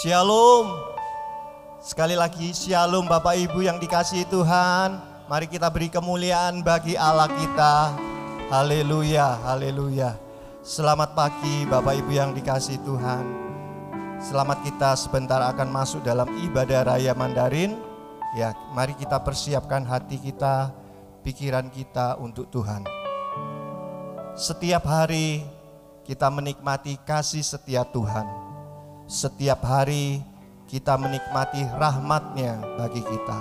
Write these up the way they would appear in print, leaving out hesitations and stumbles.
Shalom. Sekali lagi shalom Bapak Ibu yang dikasihi Tuhan. Mari kita beri kemuliaan bagi Allah kita. Haleluya, haleluya. Selamat pagi Bapak Ibu yang dikasihi Tuhan. Selamat kita sebentar akan masuk dalam ibadah raya Mandarin. Ya, mari kita persiapkan hati kita, pikiran kita untuk Tuhan. Setiap hari kita menikmati kasih setia Tuhan. Setiap hari kita menikmati rahmat-Nya bagi kita.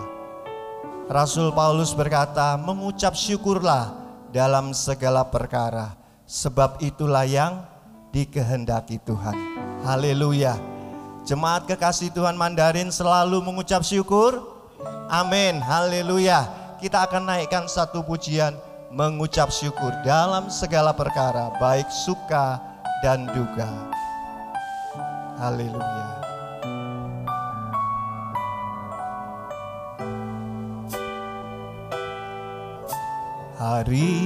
Rasul Paulus berkata, mengucap syukurlah dalam segala perkara, sebab itulah yang dikehendaki Tuhan. Haleluya. Jemaat kekasih Tuhan Mandarin selalu mengucap syukur. Amin. Haleluya. Kita akan naikkan satu pujian, mengucap syukur dalam segala perkara, baik suka dan duka. Haleluya. Hari-hari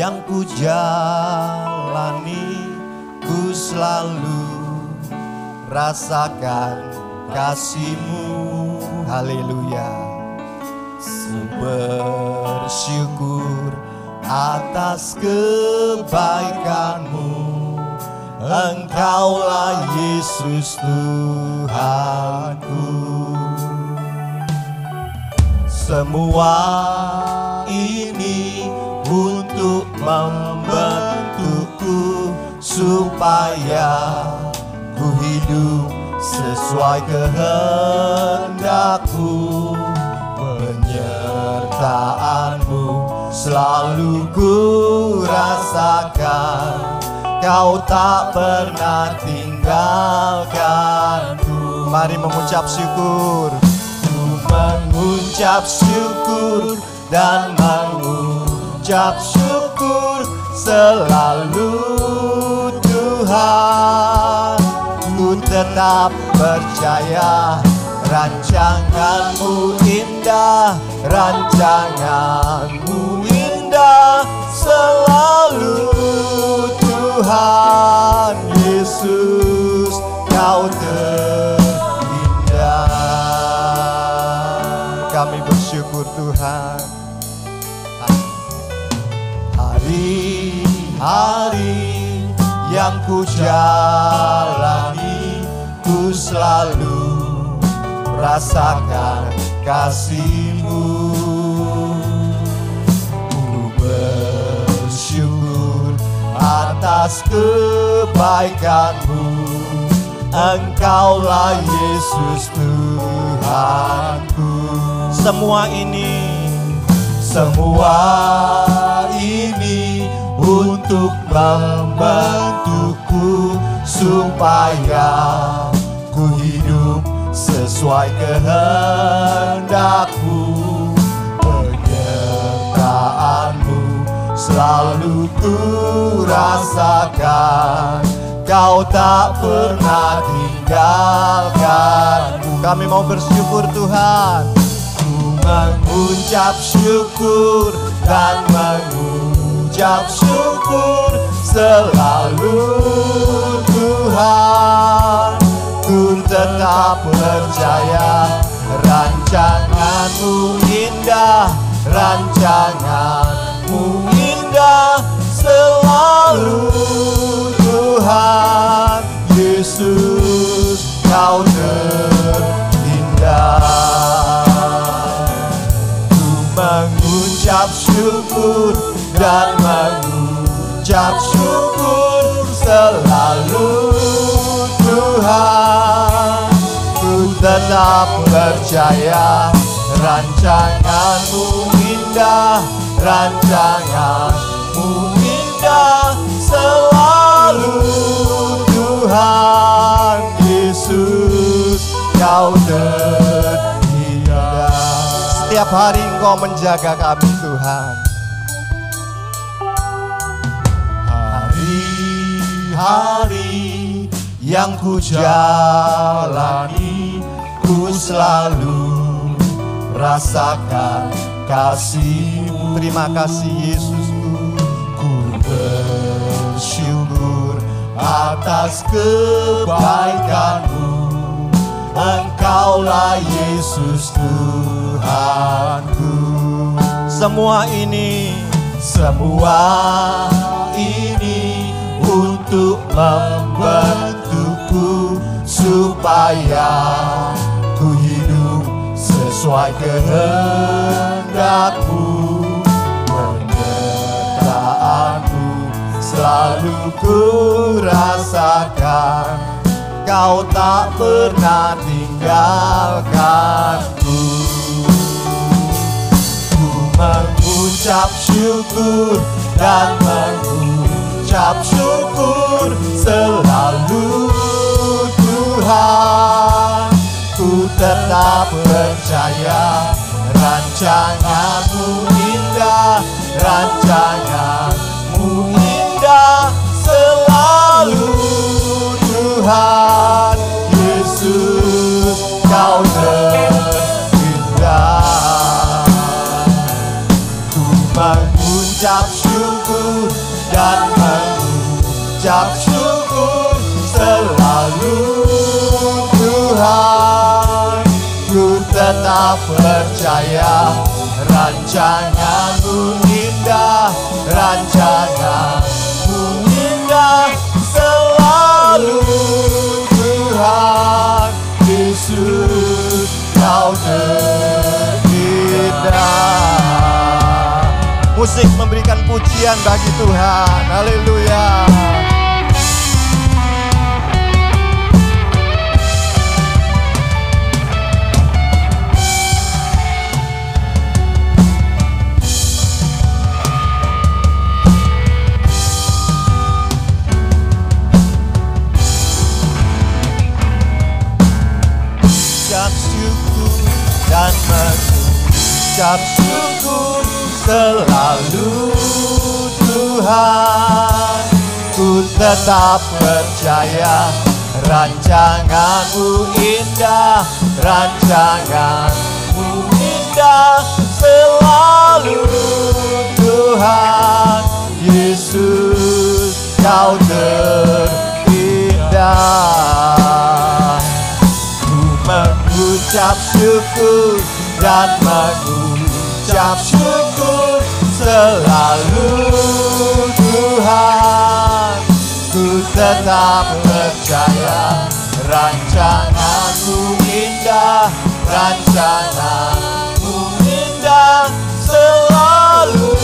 yang ku jalani, ku selalu rasakan kasih-Mu. Haleluya. Bersyukur atas kebaikan-Mu. Engkaulah Yesus Tuhanku. Semua ini untuk membentukku supaya ku hidup sesuai kehendak-Mu. Penyertaan-Mu selalu ku rasakan. Kau tak pernah tinggalkanku. Mari mengucap syukur. Ku mengucap syukur dan mengucap syukur selalu Tuhan. Ku tetap percaya rancangan-Mu indah, rancangan-Mu indah selalu Tuhan Yesus, Kau terindah. Kami bersyukur Tuhan. Hari-hari yang ku jalani, ku selalu rasakan kasih-Mu. Ku bersyukur atas kebaikan-Mu. Engkaulah Yesus Tuhanku. Semua ini untuk membentukku supaya ku hidup sesuai kehendak-Mu. Penyertaan-Mu selalu ku rasakan. Kau tak pernah tinggalkanku. Kami mau bersyukur Tuhan. Ku mengucap syukur dan mengucap syukur selalu Tuhan. Ku tetap percaya rancangan-Mu indah, rancangan-Mu indah selalu Tuhan Yesus, Kau terindah. Ku mengucap syukur dan mengucap syukur selalu Tuhan. Ku tetap percaya rancangan-Mu indah, rancangan-Mu indah selalu Tuhan Yesus, Kau terindah. Setiap hari Engkau menjaga kami Tuhan. Hari-hari yang ku jalani, ku selalu rasakan kasih-Mu. Terima kasih Yesusku. Ku bersyukur atas kebaikan-Mu. Engkaulah Yesus Tuhanku. Semua ini untuk membentukku supaya ku hidup sesuai kehendak-Mu. Penyertaan-Mu selalu ku rasakan, Kau tak pernah tinggalkanku. Ku mengucap syukur dan mengucap syukur selalu Tuhan. Ku tetap percaya rancangan-Mu indah, rancangan-Mu indah selalu Tuhan. Yesus, Kau terindah. Ku mengucap syukur dan mengucap syukur selalu Tuhan. Ku tetap percaya rancangan-Mu indah, rancangan-Mu indah selalu Tuhan. Yesus, Kau terindah. Musik memberikan pujian bagi Tuhan. Haleluya. Dan mengucap syukur selalu Tuhan. Ku tetap percaya rancangan-Mu indah, rancangan-Mu indah selalu Tuhan. Yesus, Kau terindah. Ku mengucap syukur dan mengucap syukur selalu Tuhan. Ku tetap percaya rancangan-Mu indah, rancangan-Mu indah selalu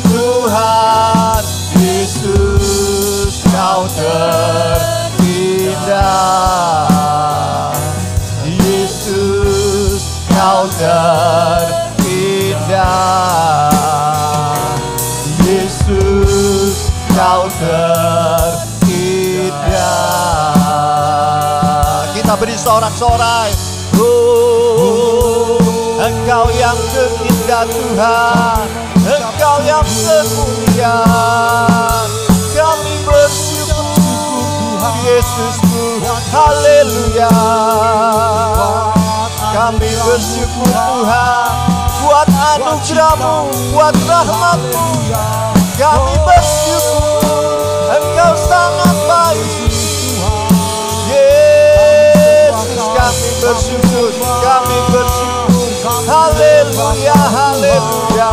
Tuhan. Yesus, Kau terindah. Yesus, Kau terindah. Yesus, Kau terindah. Kita beri sorak-sorai. Oh, Engkau yang terindah Tuhan, Engkau yang semulia. Kami bersyukur Yesusku, haleluya. Kami bersyukur Tuhan buat anugerah-Mu, buat rahmat-Mu. Kami bersyukur Engkau sangat baik. Yesus, kami bersyukur, kami bersyukur. Haleluya, haleluya.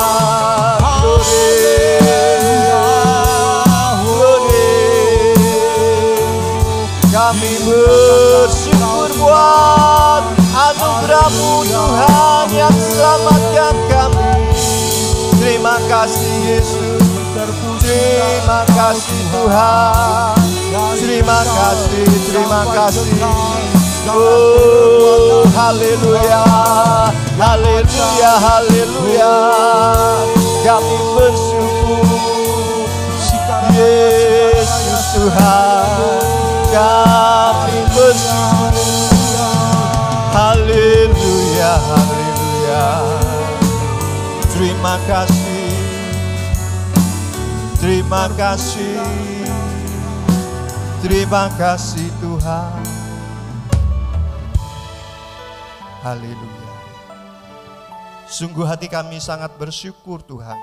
Kami bersyukur buat anugerah-Mu Tuhan yang selamatkan kami. Terima kasih Yesus, terima kasih Tuhan. Terima kasih, terima kasih. Oh, haleluya, haleluya, haleluya. Kami bersyukur Yesus Tuhan. Kami bersyukur, haleluya, haleluya. Terima kasih, terima kasih, terima kasih Tuhan. Haleluya. Sungguh hati kami sangat bersyukur Tuhan,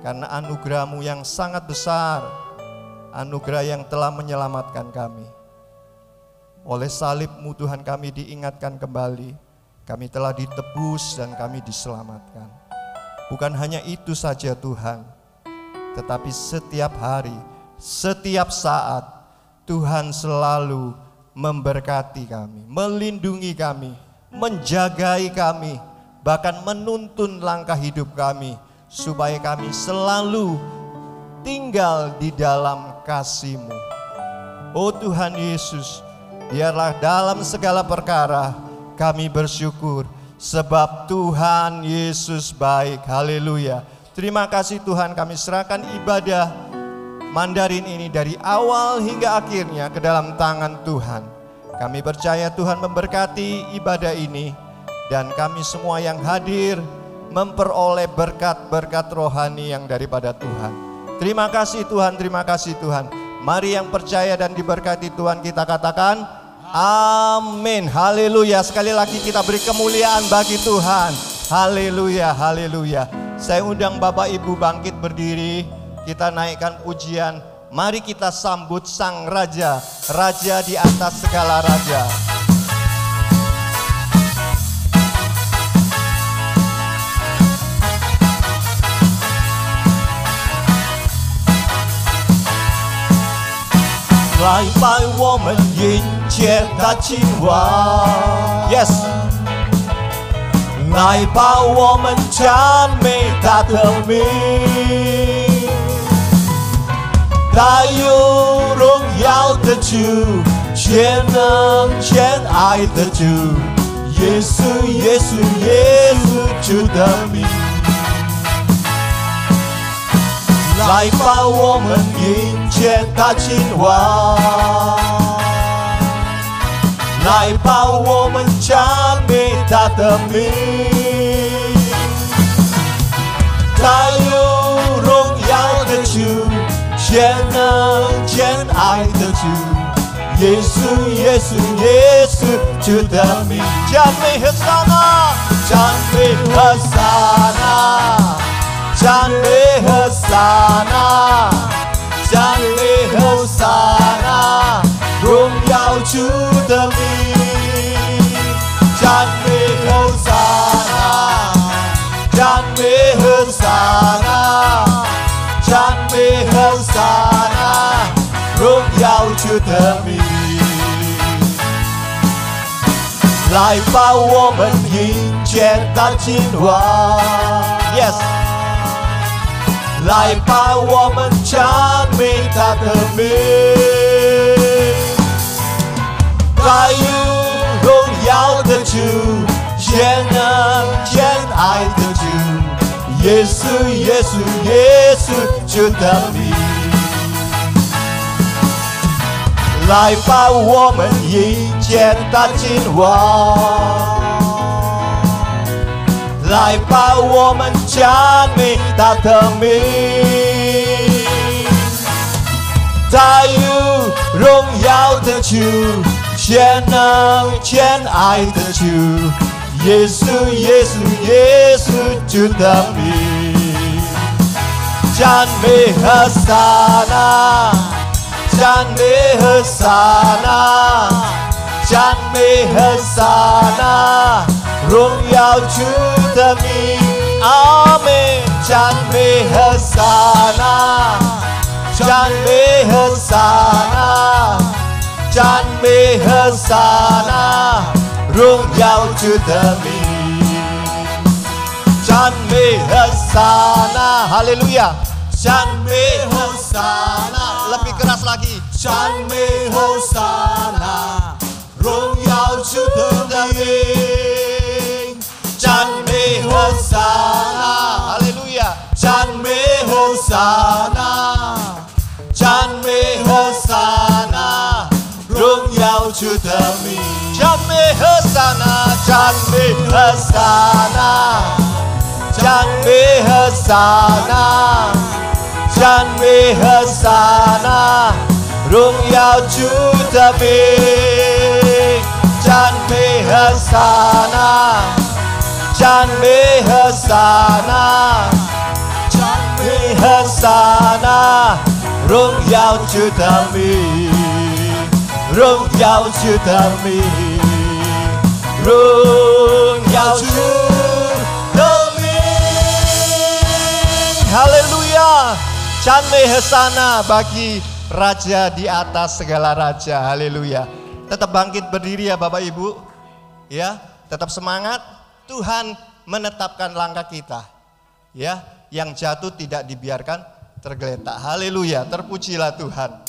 karena anugerah-Mu yang sangat besar, anugerah yang telah menyelamatkan kami. Oleh salib-Mu Tuhan kami diingatkan kembali, kami telah ditebus dan kami diselamatkan. Bukan hanya itu saja Tuhan, tetapi setiap hari, setiap saat Tuhan selalu memberkati kami, melindungi kami, menjagai kami, bahkan menuntun langkah hidup kami, supaya kami selalu tinggal di dalam kasih-Mu. Oh Tuhan Yesus, biarlah dalam segala perkara kami bersyukur, sebab Tuhan Yesus baik. Haleluya. Terima kasih Tuhan, kami serahkan ibadah Mandarin ini dari awal hingga akhirnya ke dalam tangan Tuhan. Kami percaya Tuhan memberkati ibadah ini, dan kami semua yang hadir memperoleh berkat-berkat rohani yang daripada Tuhan. Terima kasih Tuhan, terima kasih Tuhan. Mari yang percaya dan diberkati Tuhan kita katakan amin. Haleluya. Sekali lagi kita beri kemuliaan bagi Tuhan. Haleluya, haleluya. Saya undang Bapak Ibu bangkit berdiri. Kita naikkan pujian. Mari kita sambut Sang Raja, Raja di atas segala raja.来吧，我们迎接他今晚。Yes， 来吧，我们赞美他的名。他有荣耀的主，全能全爱的主，耶稣，耶稣，耶稣主的名。来吧，我们迎接他今晚。来吧，我们赞美他的名。他有荣耀的主，全能全爱的主，耶稣，耶稣，耶稣主的名。赞美和撒那，赞美和撒那。赞美和撒那，赞美和撒那，荣耀主的名。赞美和撒那，赞美和撒那，赞美和撒那，荣耀主的名。来吧，我们迎接他今晚。Yes。来吧，我们赞美他的名。他有荣耀的主，全能全爱的主，耶稣，耶稣，耶稣主的名。来吧，我们迎接他今晚。来吧，我们赞美他的名。他有荣耀的主，全能全爱的主，耶稣，耶稣，耶稣主的名。赞美和撒那，赞美和撒那，赞美和撒那，荣耀主的名。阿门。赞美和撒那，赞美和撒那，赞美和撒那，荣耀主的名。赞美和撒那，哈利路亚。赞美和撒那， lebih keras lagi。赞美和撒那，荣耀主的名。赞美和撒那，哈利路亚。赞美和撒那，赞美和撒那，荣耀主的名。赞美和撒那，赞美和撒那，赞美和撒那，赞美和撒那，荣耀主的名。赞美和撒那，赞美和撒那，赞美和撒那，荣耀就到你，荣耀就到你，荣耀就到你。Haleluya. Canme Hosana bagi Raja di atas segala raja. Haleluya. Tetap bangkit berdiri ya Bapak Ibu. Ya, tetap semangat. Tuhan menetapkan langkah kita. Ya, yang jatuh tidak dibiarkan tergeletak. Haleluya, terpujilah Tuhan.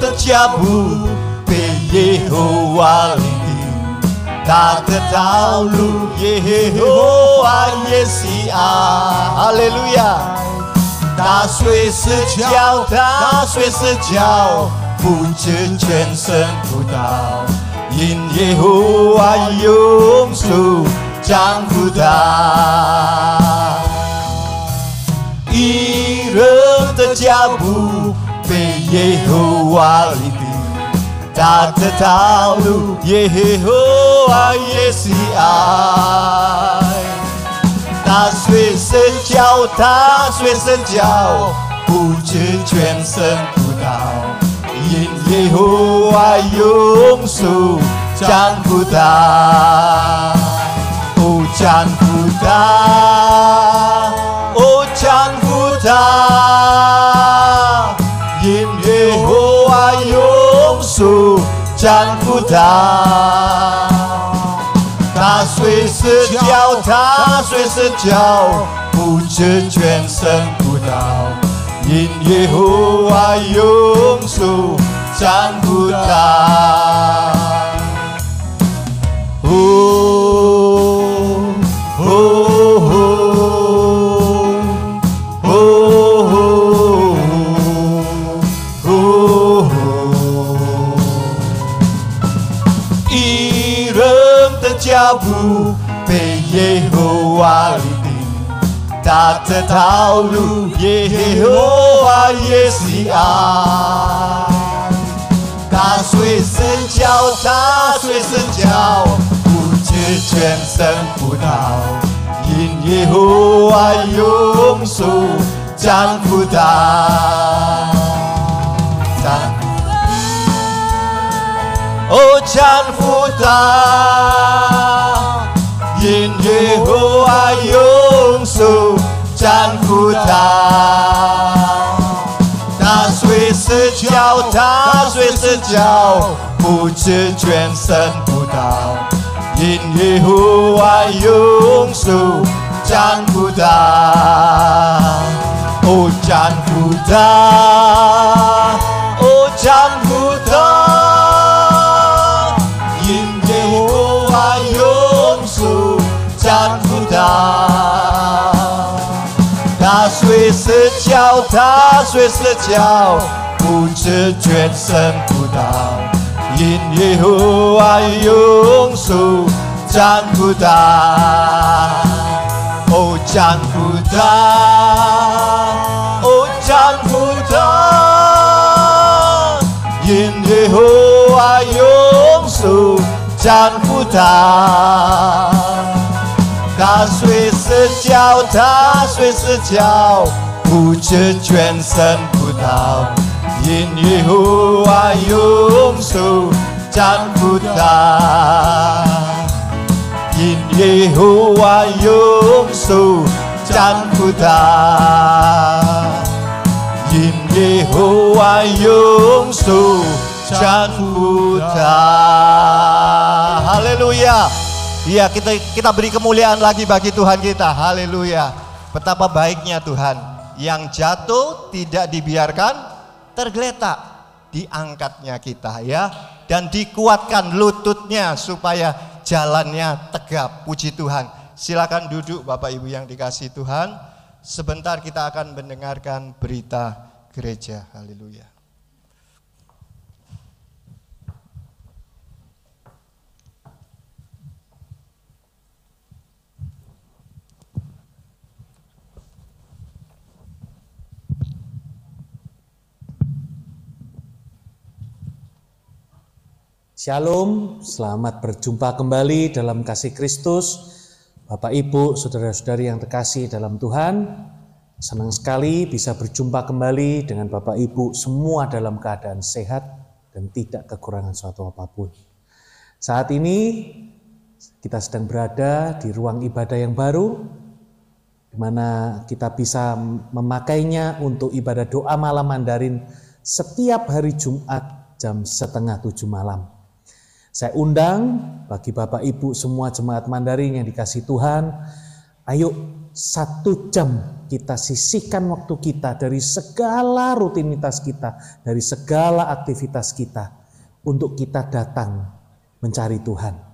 Tercabu pe Yehowa lidi, tak tertalu Yehowa Yesia. Haleluya. 大水是脚，大水是脚，不知全身不倒，因耶和华用手掌扶他。一人的脚步被耶和华立定，他的道路耶和华也喜爱。他随身脚，他随身脚，不知全身不倒，因耶和华用手掌扶他，哦掌扶他，哦掌扶他，因耶和华用手掌扶他。他随时脚，他随时脚，不知全身不倒，因耶和华用手掌扶他。哦哦哦哦哦，一人的脚步被耶和华立定，他的道路耶和华也喜爱。他随身脚，他随身脚，不知全身不倒，因耶和华用手掌扶他。哦，掌扶他，因耶和华用手掌扶他。他随时脚，他随时脚，不知全身不倒，因耶和华用手掌扶他。哦，掌扶他，哦，掌扶他。掌扶他，他随时脚，他随时脚，不知全身不倒，因耶和华用手掌扶他。哦，掌扶他，哦，掌扶他，因耶和华用手掌扶他。他随时脚，他随时脚，不知全身不倒，因耶和华用手掌扶他，因耶和华用手掌扶他，因耶和华用手掌扶他。哈利路亚。Iya, kita beri kemuliaan lagi bagi Tuhan kita. Haleluya. Betapa baiknya Tuhan. Yang jatuh tidak dibiarkan tergeletak, diangkatnya kita ya, dan dikuatkan lututnya supaya jalannya tegap. Puji Tuhan. Silakan duduk Bapak Ibu yang dikasihi Tuhan. Sebentar kita akan mendengarkan berita gereja. Haleluya. Shalom, selamat berjumpa kembali dalam kasih Kristus. Bapak, Ibu, saudara-saudari yang terkasih dalam Tuhan, senang sekali bisa berjumpa kembali dengan Bapak Ibu semua dalam keadaan sehat dan tidak kekurangan suatu apapun. Saat ini kita sedang berada di ruang ibadah yang baru, di mana kita bisa memakainya untuk ibadah doa malam Mandarin setiap hari Jumat jam 6:30 malam. Saya undang bagi Bapak Ibu semua jemaat Mandarin yang dikasihi Tuhan, ayo 1 jam kita sisihkan waktu kita dari segala rutinitas kita, dari segala aktivitas kita, untuk kita datang mencari Tuhan.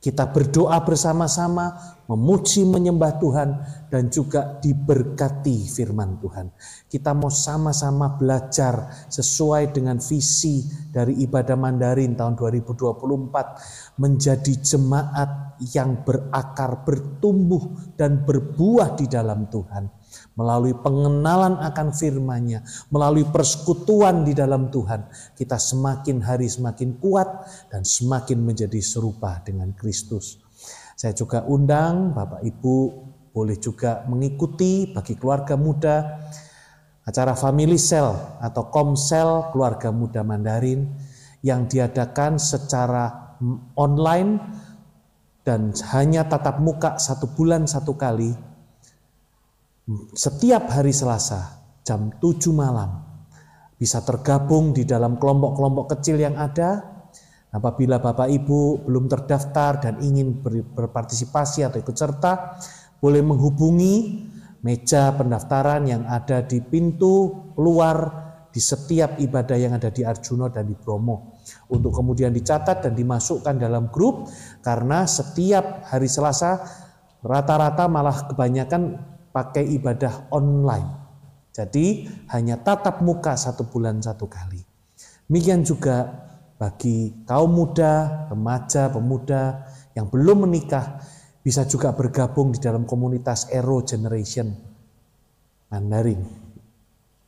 Kita berdoa bersama-sama, memuji menyembah Tuhan, dan juga diberkati firman Tuhan. Kita mau sama-sama belajar sesuai dengan visi dari ibadah Mandarin tahun 2024, menjadi jemaat yang berakar, bertumbuh, dan berbuah di dalam Tuhan. Melalui pengenalan akan firman-Nya, melalui persekutuan di dalam Tuhan, kita semakin hari semakin kuat dan semakin menjadi serupa dengan Kristus. Saya juga undang Bapak Ibu boleh juga mengikuti bagi keluarga muda acara Family Cell atau Komsel Keluarga Muda Mandarin yang diadakan secara online dan hanya tatap muka 1 bulan 1 kali. Setiap hari Selasa jam 7 malam bisa tergabung di dalam kelompok-kelompok kecil yang ada. Apabila Bapak Ibu belum terdaftar dan ingin berpartisipasi atau ikut serta, boleh menghubungi meja pendaftaran yang ada di pintu keluar di setiap ibadah yang ada di Arjuna dan di Bromo, untuk kemudian dicatat dan dimasukkan dalam grup, karena setiap hari Selasa rata-rata malah kebanyakan pakai ibadah online. Jadi hanya tatap muka 1 bulan 1 kali. Demikian juga bagi kaum muda, remaja, pemuda yang belum menikah, bisa juga bergabung di dalam komunitas Ero Generation Mandarin.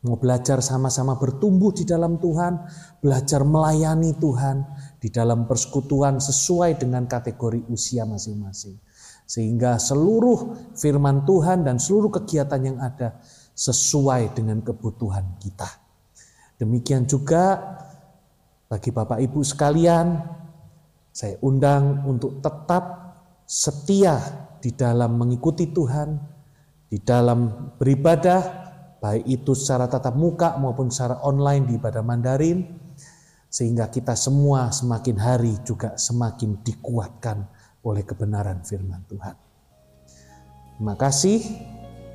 Mau belajar sama-sama bertumbuh di dalam Tuhan, belajar melayani Tuhan di dalam persekutuan sesuai dengan kategori usia masing-masing. Sehingga seluruh firman Tuhan dan seluruh kegiatan yang ada sesuai dengan kebutuhan kita. Demikian juga bagi Bapak Ibu sekalian, saya undang untuk tetap setia di dalam mengikuti Tuhan, di dalam beribadah, baik itu secara tatap muka maupun secara online di ibadah Mandarin, sehingga kita semua semakin hari juga semakin dikuatkan oleh kebenaran firman Tuhan. Terima kasih,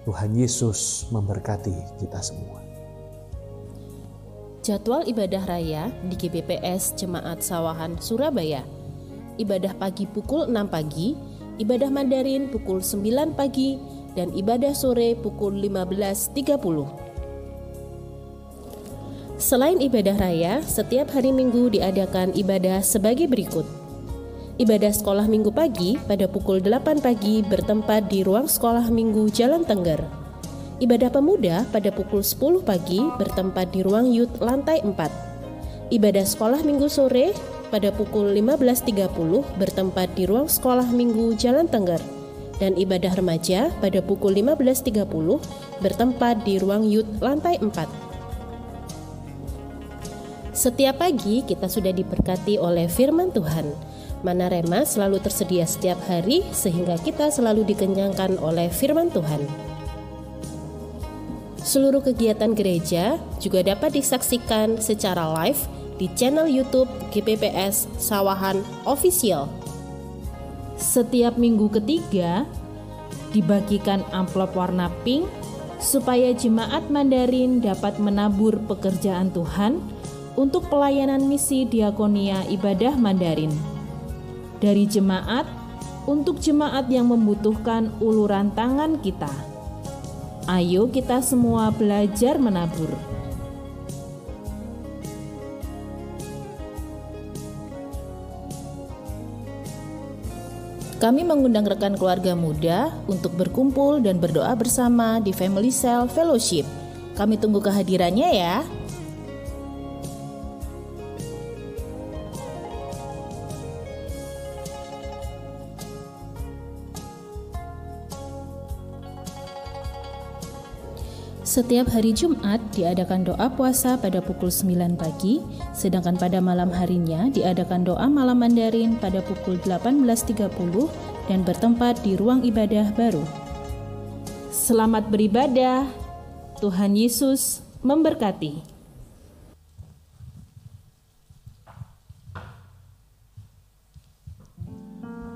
Tuhan Yesus memberkati kita semua. Jadwal ibadah raya di GBPS Jemaat Sawahan Surabaya. Ibadah pagi pukul 6 pagi, ibadah Mandarin pukul 9 pagi, dan ibadah sore pukul 15.30. Selain ibadah raya, setiap hari Minggu diadakan ibadah sebagai berikut. Ibadah sekolah minggu pagi pada pukul 8 pagi bertempat di ruang sekolah minggu Jalan Tengger. Ibadah pemuda pada pukul 10 pagi bertempat di ruang Youth lantai 4. Ibadah sekolah minggu sore pada pukul 15.30 bertempat di ruang sekolah minggu Jalan Tengger. Dan ibadah remaja pada pukul 15.30 bertempat di ruang Youth lantai 4. Setiap pagi kita sudah diberkati oleh firman Tuhan. Mana Rema selalu tersedia setiap hari sehingga kita selalu dikenyangkan oleh firman Tuhan. Seluruh kegiatan gereja juga dapat disaksikan secara live di channel YouTube GBPS Sawahan Official. Setiap minggu ketiga dibagikan amplop warna pink supaya jemaat Mandarin dapat menabur pekerjaan Tuhan untuk pelayanan misi diakonia ibadah Mandarin. Dari jemaat untuk jemaat yang membutuhkan uluran tangan kita. Ayo kita semua belajar menabur. Kami mengundang rekan keluarga muda untuk berkumpul dan berdoa bersama di Family Cell Fellowship. Kami tunggu kehadirannya ya. Setiap hari Jumat diadakan doa puasa pada pukul 9 pagi, sedangkan pada malam harinya diadakan doa malam Mandarin pada pukul 18.30 dan bertempat di ruang ibadah baru. Selamat beribadah. Tuhan Yesus memberkati.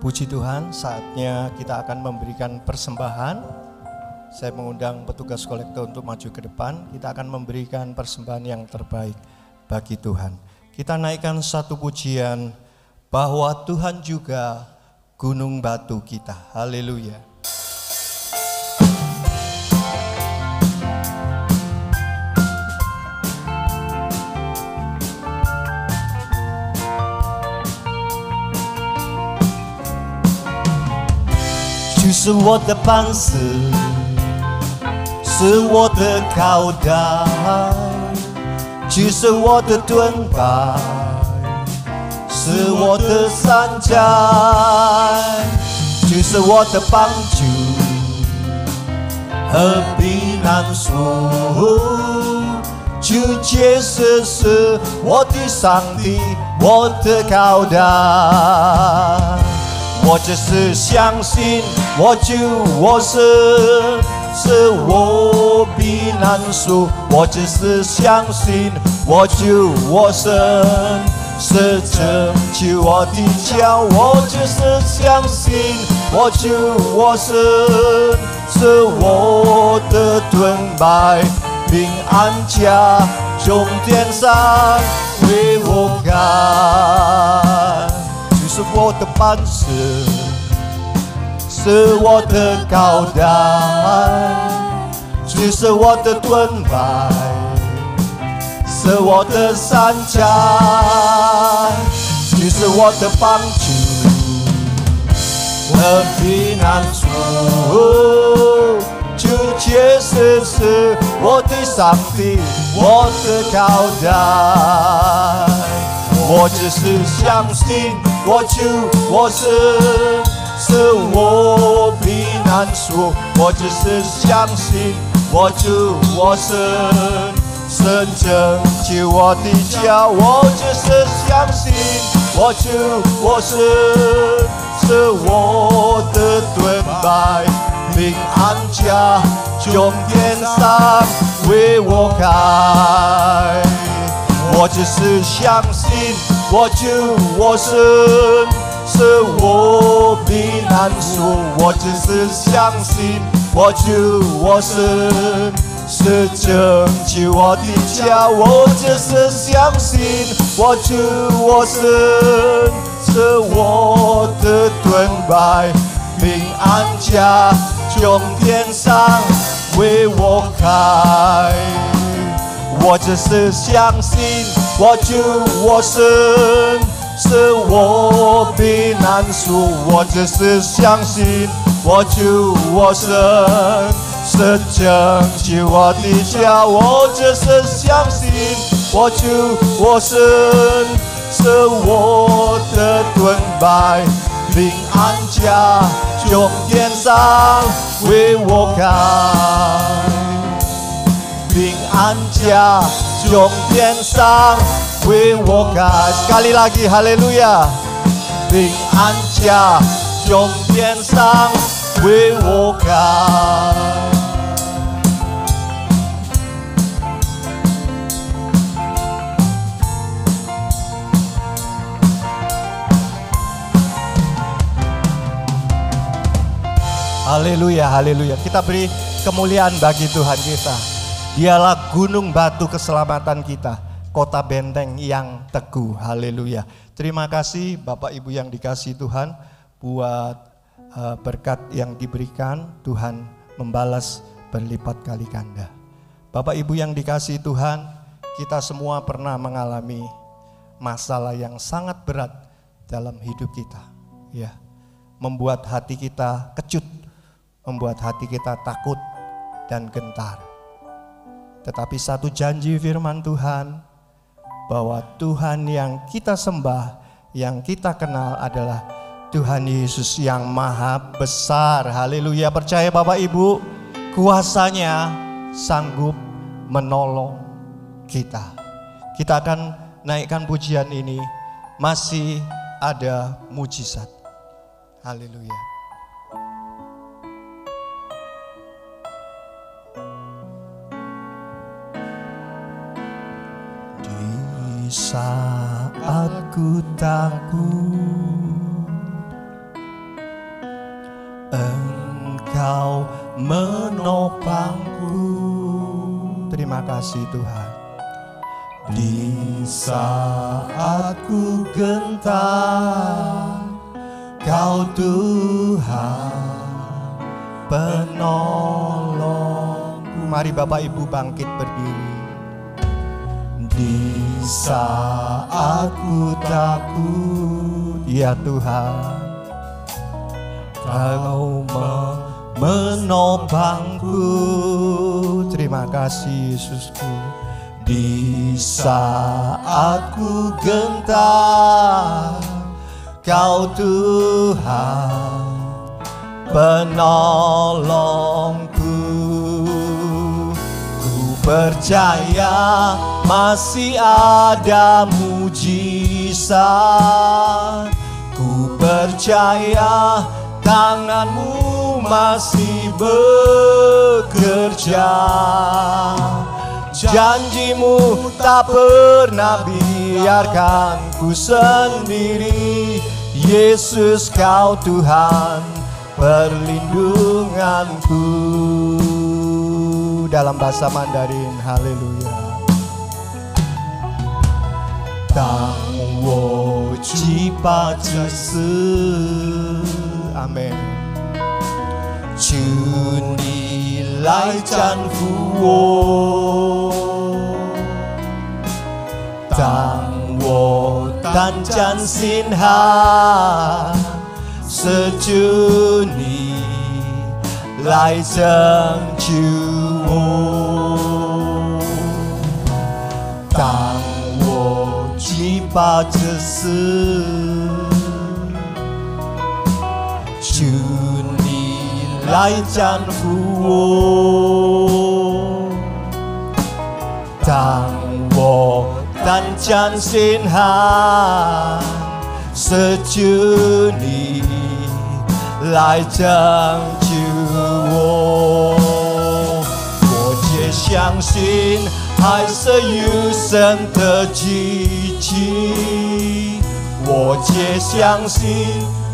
Puji Tuhan, saatnya kita akan memberikan persembahan. Saya mengundang petugas kolektor untuk maju ke depan. Kita akan memberikan persembahan yang terbaik bagi Tuhan. Kita naikkan satu pujian bahwa Tuhan juga gunung batu kita. Haleluya. Justru 我的磐石，是我的高台，就是我的盾牌，是我的山寨，就是我的帮助和避难所。主耶稣是我的上帝，我的高台。我只是相信，我主我神是我避难所。我只是相信，我主我神是拯救我的脚。我只是相信，我主我神是我的盾牌，平安家从天上为我看。是我的磐石，是我的高台，就是我的盾牌，是我的山寨，就是我的帮助和避难所。主耶稣是我的上帝，我的高台。我只是相信，我主我神是我避难所。我只是相信，我主我神是拯救我的脚。我只是相信，我主我神是我的盾牌，平安家从天上为我开。我只是相信，我主我神是我避难所。我只是相信，我主我神是拯救我的家。我只是相信，我主我神是我的盾牌，平安家从天上为我开。我只是相信，我主我神是我避难所。我只是相信，我主我神是拯救我的家。我只是相信，我主我神是我的盾牌，平安家从天上为我开。平安家从天上为我开。Sekali lagi haleluya. 平安家从天上为我开。Haleluya, haleluya. Kita beri kemuliaan bagi Tuhan kita. Dialah gunung batu keselamatan kita, kota benteng yang teguh. Haleluya. Terima kasih Bapak Ibu yang dikasihi Tuhan buat berkat yang diberikan. Tuhan membalas berlipat kali ganda. Bapak Ibu yang dikasihi Tuhan, kita semua pernah mengalami masalah yang sangat berat dalam hidup kita. Ya, membuat hati kita kecut, membuat hati kita takut dan gentar. Tetapi satu janji firman Tuhan, bahwa Tuhan yang kita sembah, yang kita kenal adalah Tuhan Yesus yang maha besar. Haleluya. Percaya Bapak Ibu, kuasanya sanggup menolong kita. Kita akan naikkan pujian ini, masih ada mujizat. Haleluya. Di saat ku takut, Engkau menopangku. Terima kasih Tuhan. Di saat ku gentar, Kau Tuhan penolongku. Mari Bapak Ibu bangkit berdiri. Di saat ku takut, ya Tuhan, Kau menopangku. Terima kasih Yesusku. Di saat ku gentar, Kau Tuhan penolongku. Ku percaya masih ada mujizat. Ku percaya tangan-Mu masih bekerja. Janji-Mu tak pernah biarkan ku sendiri. Yesus Kau Tuhan perlindunganku. Dalam bahasa Mandarin, haleluya. Tang wo ji pa ji si. Amen. 主你来搀扶我，当我胆战心寒，是主你来拯救我。当我惧怕这事，主来搀扶我，当我胆战心寒，是主你来拯救我。我也相信还是有神的奇迹，我也相信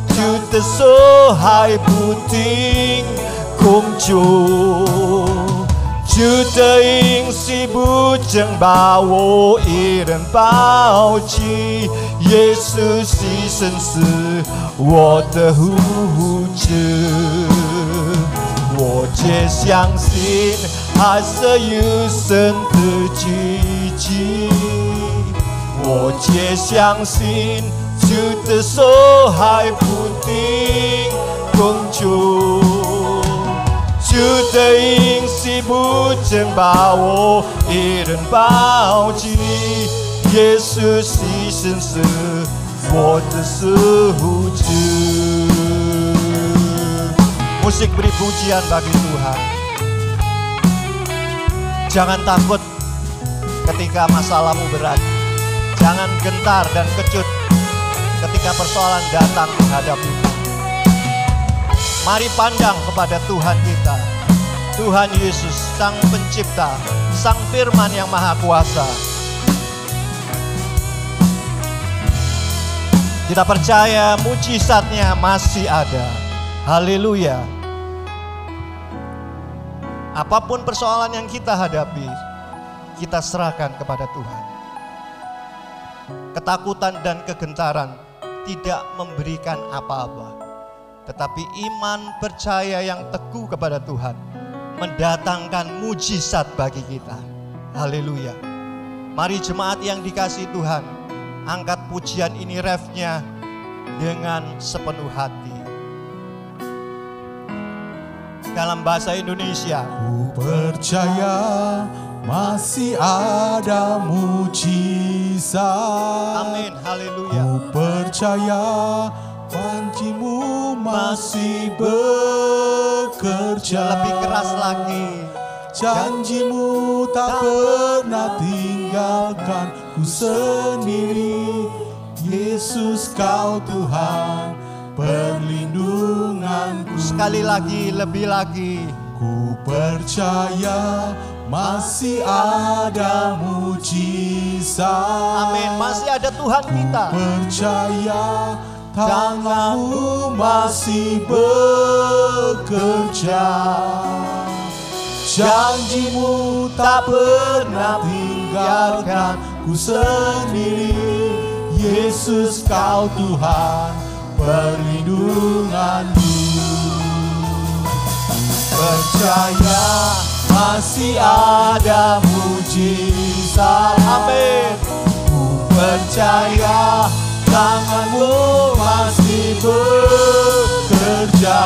主的手还不停工作，主的应许不曾把我一人抛弃，耶稣牺牲是我的护主。我也相信还是有神的奇迹，我也相信主的手还不停工作，主的应许不曾把我一人抛弃，耶稣牺牲是我的救主。Musik beri pujian bagi Tuhan. Jangan takut ketika masalahmu berat. Jangan gentar dan kecut ketika persoalan datang menghadapimu. Mari pandang kepada Tuhan kita, Tuhan Yesus, Sang Pencipta, Sang Firman yang Maha Kuasa. Kita percaya mujizatnya masih ada. Haleluya. Apapun persoalan yang kita hadapi, kita serahkan kepada Tuhan. Ketakutan dan kegentaran tidak memberikan apa-apa, tetapi iman percaya yang teguh kepada Tuhan mendatangkan mujizat bagi kita. Haleluya. Mari jemaat yang dikasihi Tuhan, angkat pujian ini refnya dengan sepenuh hati. Dalam bahasa Indonesia, ku percaya masih ada mujizat. Amin, haleluya. Ku percaya janji-Mu masih bekerja. Lebih keras lagi. Janjimu tak pernah tinggalkan ku sendiri. Yesus kau Tuhan perlindunganku. Sekali lagi, lebih lagi. Ku percaya masih ada mujizat. Amin. Masih ada Tuhan kita. Ku percaya tanganmu masih bekerja. Janjimu tak pernah tinggalkan ku sendiri. Yesus kau Tuhan perlindunganku. Percaya masih ada mujizat. Amin. Ku percaya tanganmu masih bekerja.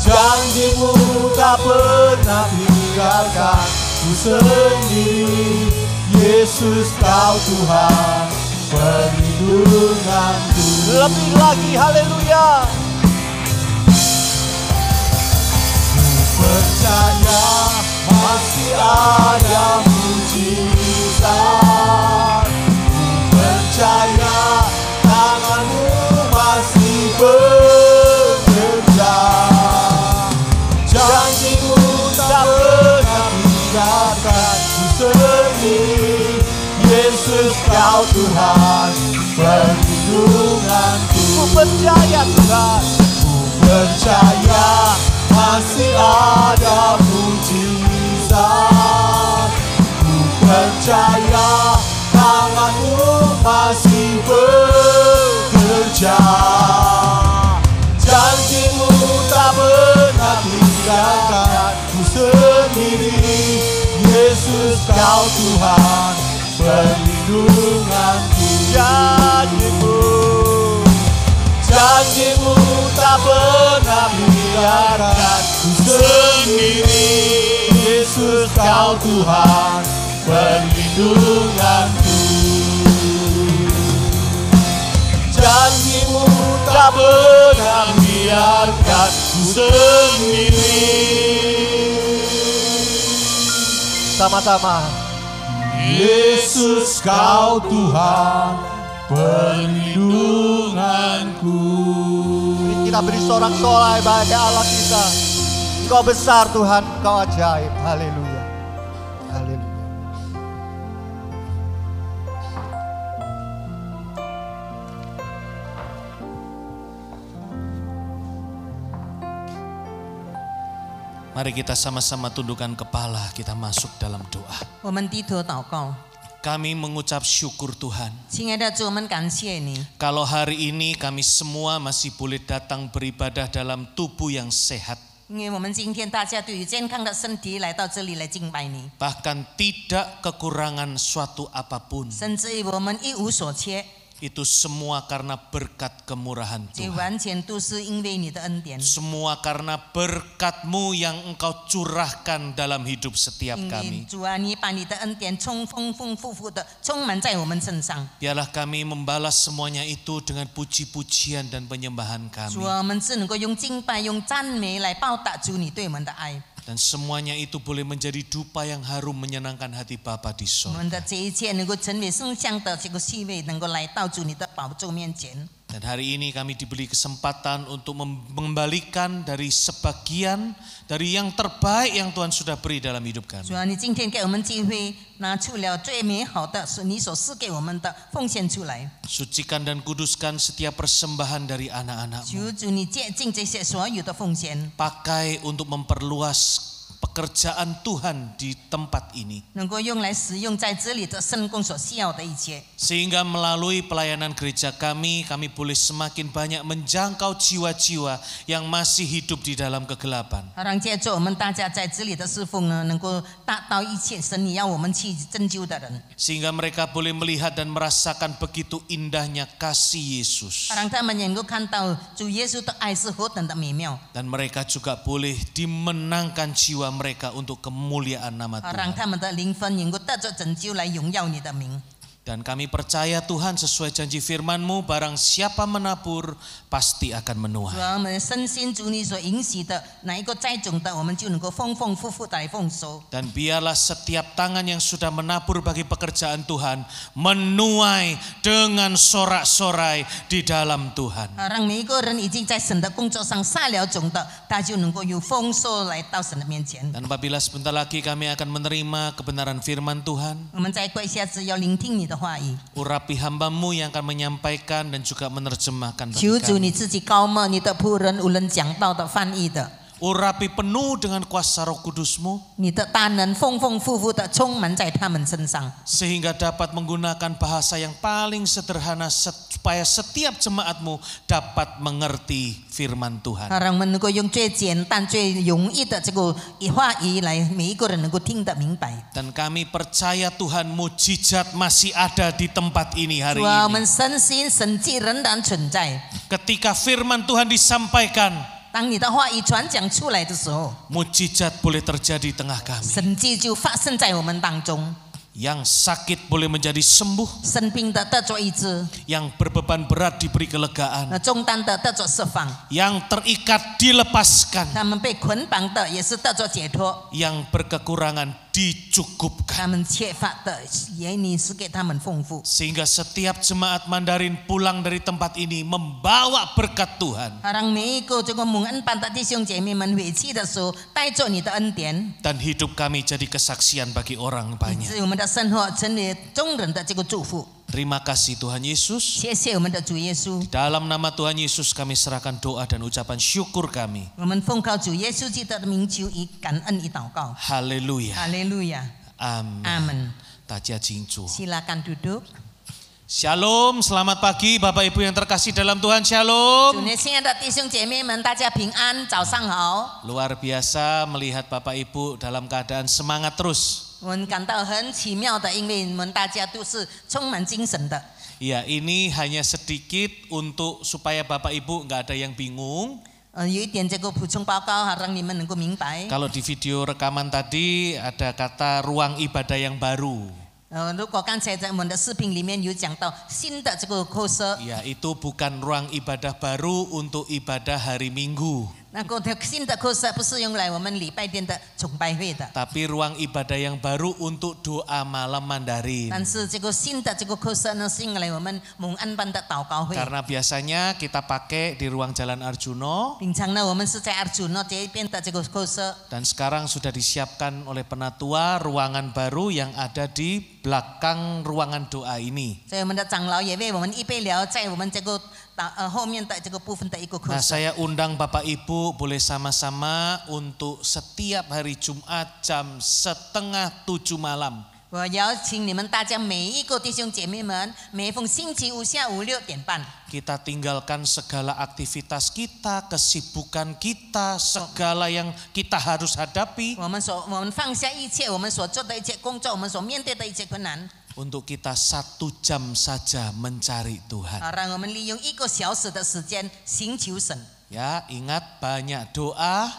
Janjimu tak pernah tinggalkan ku sendiri. Yesus kau Tuhan perlindunganku. Lebih lagi, haleluya. Percaya masih ada mujizat. Ku percaya tanganmu masih bekerja. Janjimu tak pernah tinggalkan ku sendiri. Yesus kau Tuhan perlindunganku. Ku percaya Tuhan. Ku percaya masih ada mujizat. Ku percaya tanganmu masih bekerja. Janjimu tak pernah tinggalkan ku sendiri. Yesus kau Tuhan perlindunganku. Janjimu tak pernah biarkan ku sendiri. Yesus kau Tuhan perlindunganku. Janjimu tak pernah biarkan ku sendiri. Sama-sama. Yesus kau Tuhan perlindunganku. Kita beri sorak-sorai bagi Allah kita. Engkau besar Tuhan, Engkau ajaib. Haleluya. Haleluya. Mari kita sama-sama tundukkan kepala, kita masuk dalam doa. 我们低头祷告， Kami mengucap syukur Tuhan. 亲爱的主，我们感谢你。 Kalau hari ini kami semua masih boleh datang beribadah dalam tubuh yang sehat. 因为我们今天大家都有健康的身体来到这里来敬拜你， Bahkan tidak kekurangan suatu apapun. 甚至于我们一无所缺， Itu semua karena berkat kemurahan 这 Tuhan. 完全都是因为你的恩典， Semua karena berkat-Mu yang Engkau curahkan dalam hidup setiap 因为 kami. 主啊，你把你的恩典丰丰富富的充满在我们身上。 Biarlah kami membalas semuanya itu dengan puji-pujian dan penyembahan 主 kami. 啊，我们只能够用敬拜、用赞美来报答主你对我们的爱。 Dan semuanya itu boleh menjadi dupa yang harum menyenangkan hati Bapa di 我们 sorga. 的这一切能够成为圣香的这个气味，能够来到主你的宝座面前。 Dan hari ini kami diberi kesempatan untuk mengembalikan dari sebagian dari yang terbaik yang Tuhan sudah beri dalam hidup 主 kami. 啊，你今天给我们机会，拿出了最美好的，是你所赐给我们的，奉献出来。 Sucikan dan kuduskan setiap persembahan dari 求 anak-anak-Mu. 主你洁净这些所有的奉献， Pakai untuk memperluas pekerjaan Tuhan di tempat ini. 能够用来使用在这里的圣工所需要的一切。 Sehingga melalui pelayanan gereja kami boleh semakin banyak menjangkau jiwa-jiwa yang masih hidup di dalam kegelapan. 让借着我们大家在这里的侍奉呢，能够达到一切神你要我们去拯救的人， Sehingga mereka boleh melihat dan merasakan begitu indahnya kasih Yesus. 让他们能够看到主耶稣的爱是何等的美妙， Dan mereka juga boleh dimenangkan jiwa mereka untuk kemuliaan nama 让 Tuhan. 他们的灵魂能够得着拯救来荣耀你的名。Dan kami percaya Tuhan sesuai janji firman-Mu, barang siapa menabur pasti akan menuai. 主啊，我们深信主你所应许的，哪一个栽种的，我们就能够丰丰富富的来丰收。 Dan biarlah setiap tangan yang sudah menabur bagi pekerjaan Tuhan menuai dengan sorak-sorai di dalam Tuhan. 让每一个人已经在神的工作上撒了种的，他就能够有丰收来到神的面前。 Dan apabila sebentar lagi kami akan menerima kebenaran firman Tuhan, 我们再过一下子要聆听你的话语， urapi hamba-Mu yang akan menyampaikan dan juga menerjemahkan bagi 求主 kami. 你自己高莫你的仆人，无论讲道的、翻译的， Urapi penuh dengan kuasa Roh Kudus-Mu, 你的大能丰丰富富的充满在他们身上， sehingga dapat menggunakan bahasa yang paling sederhana supaya setiap jemaat-Mu dapat mengerti firman Tuhan. 让我们能够用最简单、最容易的这个话语来，每一个人能够听得明白。 Dan kami percaya Tuhan mujizat masih ada di tempat ini hari 主啊，我 ini. 们深信神迹仍然存在。 Ketika firman Tuhan disampaikan, 当你的话语传讲出来的时候， mujizat boleh terjadi di tengah kami. 神迹就发生在我们当中。 Yang sakit boleh menjadi sembuh, 生病的得着医治， yang berbeban berat diberi kelegaan, 重担的得着释放， yang terikat dilepaskan, 他们被捆绑的也是得着解脱， yang berkekurangan dicukupkan. 他们缺乏的也你是给他们丰富。 Sehingga setiap jemaat Mandarin pulang dari tempat ini membawa berkat Tuhan. 让每一个这个蒙恩班的弟兄姐妹们回去的时候，带着你的恩典， Dan hidup kami jadi kesaksian bagi orang 以 banyak. 致我们的生活成为众人的这个祝福。 Terima kasih Tuhan Yesus. 谢谢我们的主耶稣， Dalam nama Tuhan Yesus kami serahkan doa dan ucapan syukur kami. 我们奉靠主耶稣基督的名求，以感恩以祷告。 Haleluya. 哈利路亚， Amin. 阿门。 Taja Jingcu. Silakan duduk。 Shalom, selamat pagi Bapak Ibu yang terkasih dalam Tuhan. 主 Shalom. 内亲爱的弟兄姐妹们，大家平安，早上好。 Luar biasa melihat Bapak Ibu dalam keadaan semangat terus. 我们感到很奇妙的，因为我们大家都是充满精神的。 Ya, ini hanya sedikit untuk supaya Bapak Ibu nggak ada yang bingung. 有一点这个补充报告哈，让你们能够明白。 Kalau di video rekaman tadi ada kata ruang ibadah yang baru. 如果刚才在我们的视频里面有讲到新的这个课设， Ya, itu bukan ruang ibadah baru untuk ibadah hari Minggu. 那个新的课设不是用来我们礼拜天的崇拜会的， Tapi ruang ibadah yang baru untuk doa malam Mandarin. 但是这个新的这个课设呢，是用来我们蒙安班的祷告会。 Karena biasanya kita pakai di ruang Jalan Arjuno. 平常呢，我们是在Arjuna这一边的这个课设， Dan sekarang sudah disiapkan oleh penatua ruangan baru yang ada di belakang ruangan doa ini. 所以我们的长老也为我们预备了在我们这个后面的这个部分的一个课 Nah, 设。 saya undang Bapak Ibu boleh sama-sama untuk setiap hari Jumat jam 6:30 malam. 我邀请你们大家每一个弟兄姐妹们，每逢星期五下午6点半， Kita tinggalkan segala aktivitas kita, kesibukan kita, segala yang kita harus hadapi 我们放下一切我们所做的一切工作，我们所面对的一切困难， untuk kita 1 jam saja mencari Tuhan. 让我们利用1个小时的时间寻求神。 Ya, ingat banyak doa,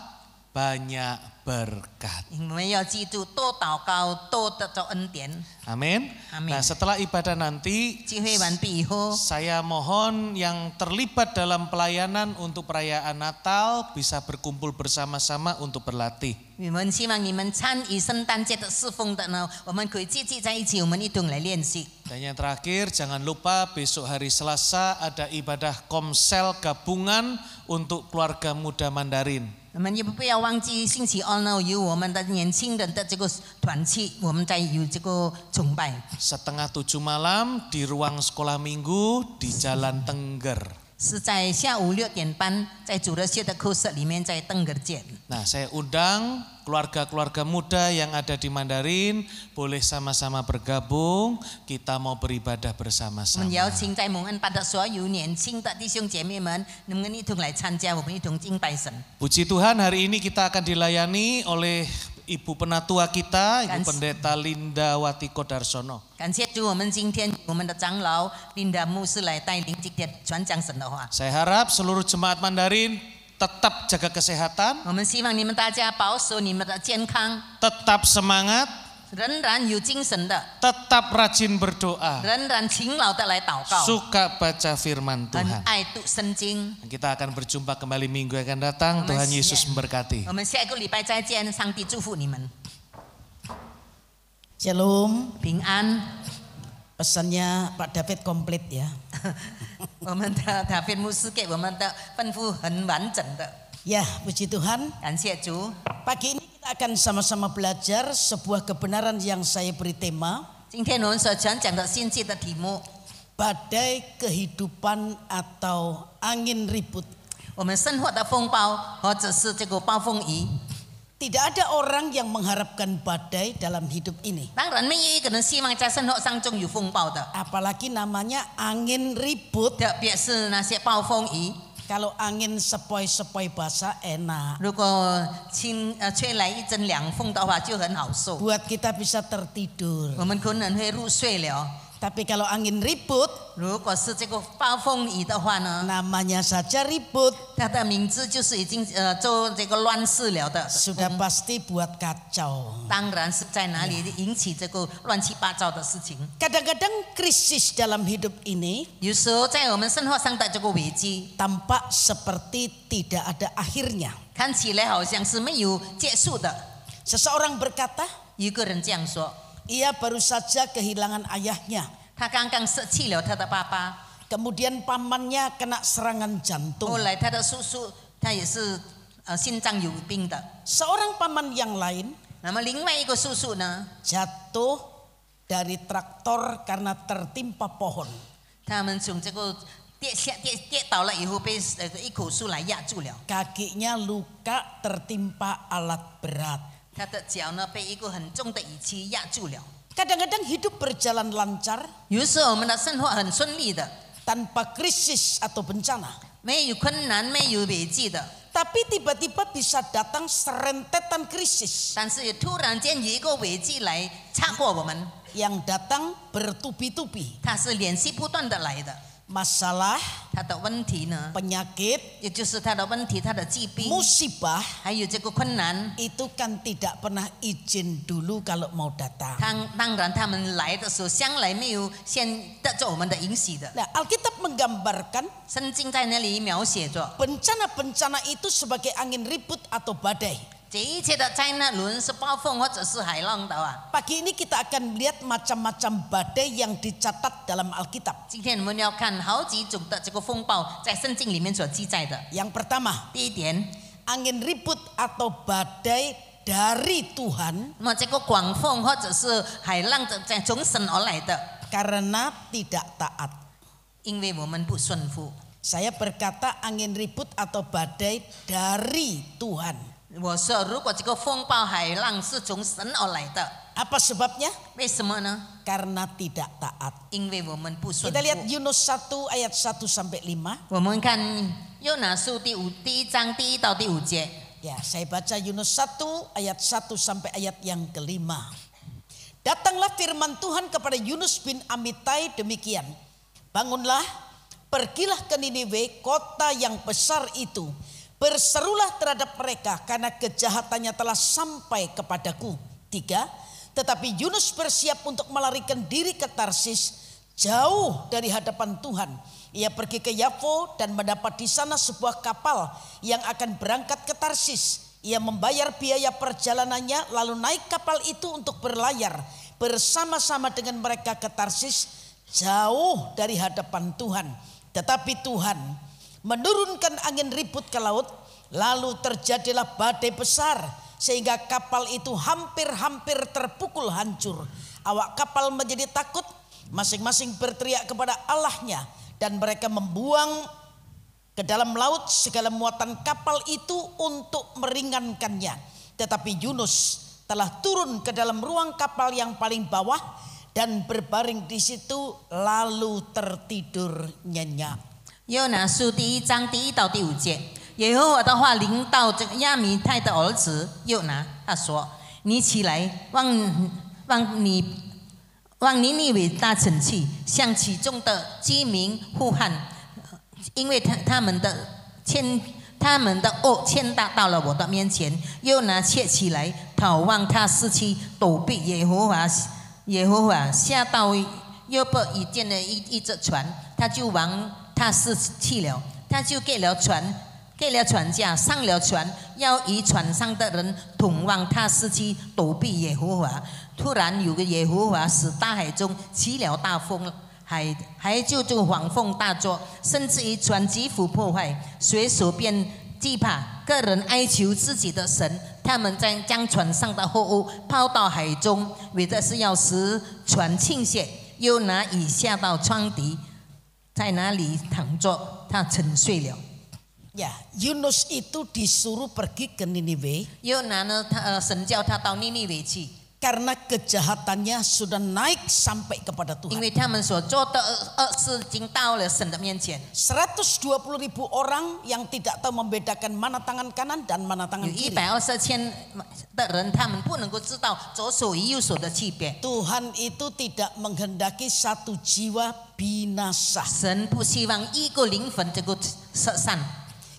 banyak berkat. 我们要记住多祷告，多得着恩典。 Amin. Amin. Nah, setelah ibadah nanti 聚会完毕以后， saya mohon yang terlibat dalam pelayanan untuk perayaan Natal bisa berkumpul bersama-sama untuk berlatih. 我们希望你们参与圣诞节的侍奉的呢，我们可以聚集在一起，我们一同来练习。 Dan yang terakhir, jangan lupa besok hari Selasa ada ibadah komsel gabungan untuk keluarga muda Mandarin. 我们也不要忘记星期二呢，有我们的年轻人的这个团契，我们在有这个崇拜。 6:30 malam di ruang sekolah minggu di Jalan Tengger. 是在下午6点半，在主日学的课室里面，在登革街。 Nah, saya undang keluarga-keluarga muda yang ada di Mandarin boleh sama-sama bergabung. Kita mau beribadah 我 bersama-sama. 们邀请在蒙恩班的所有年轻的弟兄姐妹们，能不能一同来参加？我们一同敬拜神。 Puji Tuhan, hari ini kita akan dilayani oleh Ibu Penatua kita, Ibu Kan- Pendeta Linda Wati Kodarsono. 感谢主，我们今天我们的长老琳达牧师来带领今天传讲神的话。 Saya harap seluruh jemaat Mandarin tetap jaga kesehatan, 我们希望你们大家保守你们的健康， tetap semangat, 仍然有精神的， tetap rajin berdoa, 仍然勤劳的来祷告， suka baca firman 很 Tuhan. 爱读圣经。 Kita akan berjumpa kembali minggu yang akan datang. Tuhan Yesus memberkati. 我们下一个礼拜再见，上帝祝福你们， Shalom. 平安。 Pesannya Pak David komplit ya. 我们的大卫牧师给我们的吩咐很完整的， Ya, puji Tuhan. 感谢主。 Pagi ini kita akan sama-sama belajar sebuah kebenaran yang saya beri tema 今天我们所讲的信息的题目， badai kehidupan atau angin ribut. 我们生活的风暴或者是这个暴风雨。 Tidak ada orang yang mengharapkan badai dalam hidup ini. 当然，没有一个人希望在生活当中有风暴的， Apalagi namanya angin ribut. 特别是那些暴风雨。 Kalau angin sepoi-sepoi basah enak. 如果吹来一阵凉风的话，就很好受， Buat kita bisa tertidur. 我们可能会入睡了。 Tapi kalau angin ribut, 如果是这个暴风雨的话呢， namanya saja ribut, 它的名字就是已经做这个乱世了的， sudah pasti buat kacau. 当然是在哪里引起这个乱七八糟的事情。 Kadang-kadang krisis dalam hidup ini 有时候在我们生活上的这个危机， tampak seperti tidak ada akhirnya. 看起来好像是没有结束的。 Seseorang berkata, 有一个人这样说， ia baru saja kehilangan ayahnya. 他刚刚舍弃了他的爸爸， Kemudian pamannya kena serangan jantung. 后来他的叔叔他也是心脏有病的。 Seorang paman yang lain 那么另外一个叔叔呢， jatuh dari traktor karena tertimpa pohon. 他们从这个跌倒了以后被一棵树来压住了， Kakinya luka tertimpa alat berat. 他的脚呢被一个很重的仪器压住了。 Kadang-kadang hidup berjalan lancar 有时候我们的生活很顺利的， tanpa krisis atau bencana. 没有困难，没有危机的， Tapi tiba-tiba bisa datang serentetan krisis 但是也突然间有一个危机来擦过我们， yang datang bertubi-tubi. 它是连续不断的来的。 Masalah, 它的问题呢， penyakit, 也就是它的问题，它的疾病， musibah 还有这个困难。 itu kan tidak pernah izin dulu kalau mau datang. 当然，他们来的时候，向来没有先得着我们的允许的。 Nah, Alkitab menggambarkan 圣经在那里描写着， bencana-bencana itu sebagai angin ribut atau badai. 这一切的灾难，无论是暴风或者是海浪的啊。 Pagi ini kita akan melihat macam-macam badai yang dicatat dalam Alkitab. 今天我们要看好几种的这个风暴，在圣经里面所记载的。 Yang pertama, 第一点， angin ribut atau badai dari Tuhan 那么这个广风或者是海浪的在从神而来的， karena tidak taat. 因为我们不顺服。 Saya berkata angin ribut atau badai dari Tuhan. 我说，如果这个风暴海浪是从神而来的， Apa sebabnya? 为什么呢？ Karena tidak taat. 因为我们不顺 Kita lihat 服。 Yunus 1 ayat 1 sampai 5. 我们看约拿书第一章第1到第5节。 Ya, saya baca Yunus 1 ayat 1 sampai ayat yang kelima. Datanglah firman Tuhan kepada Yunus bin Amitai demikian. Bangunlah, pergilah ke Niniwe, kota yang besar itu. Berserulah terhadap mereka karena kejahatannya telah sampai kepadaku. 3. Tetapi Yunus bersiap untuk melarikan diri ke Tarsis, jauh dari hadapan Tuhan. Ia pergi ke Yafo dan mendapat di sana sebuah kapal yang akan berangkat ke Tarsis. Ia membayar biaya perjalanannya lalu naik kapal itu untuk berlayar bersama-sama dengan mereka ke Tarsis, jauh dari hadapan Tuhan. Tetapi Tuhan menurunkan angin ribut ke laut, lalu terjadilah badai besar sehingga kapal itu hampir-hampir terpukul hancur. Awak kapal menjadi takut, masing-masing berteriak kepada Allahnya, dan mereka membuang ke dalam laut segala muatan kapal itu untuk meringankannya. Tetapi Yunus telah turun ke dalam ruang kapal yang paling bawah dan berbaring di situ lalu tertidur nyenyak. 约拿书第1章第1到第5节，耶和华的话临到这个亚米太的儿子约拿，他说：“你起来，往尼尼微大城去，向其中的居民呼喊，因为他们的恶迁到了我的面前。”约拿却起来，逃往他失期躲避。耶和华下到约伯已见了一只船，他就往他失去了，他就给了船家，上了船，要与船上的人同往他失期躲避耶和华。突然有个耶和华使大海中起了大风，海就狂风大作，甚至于船几乎破坏，水手便惧怕，个人哀求自己的神。他们将船上的货物抛到海中，为的是要使船倾斜，又拿椅下到窗底，在那里躺着，他沉睡了。Ya, Yunus itu disuruh pergi ke Niniwe. Yona神叫他到尼尼微去， karena kejahatannya sudah naik sampai kepada 因 Tuhan. 为他们所做的恶事已经到了神的面前。 120.000 orang yang tidak tahu membedakan mana tangan kanan dan mana 有 tangan kiri. 120,000的人，他们不能够知道左手与右手的区别。 Tuhan itu tidak menghendaki satu jiwa binasa. 神不希望一个灵魂这个失散。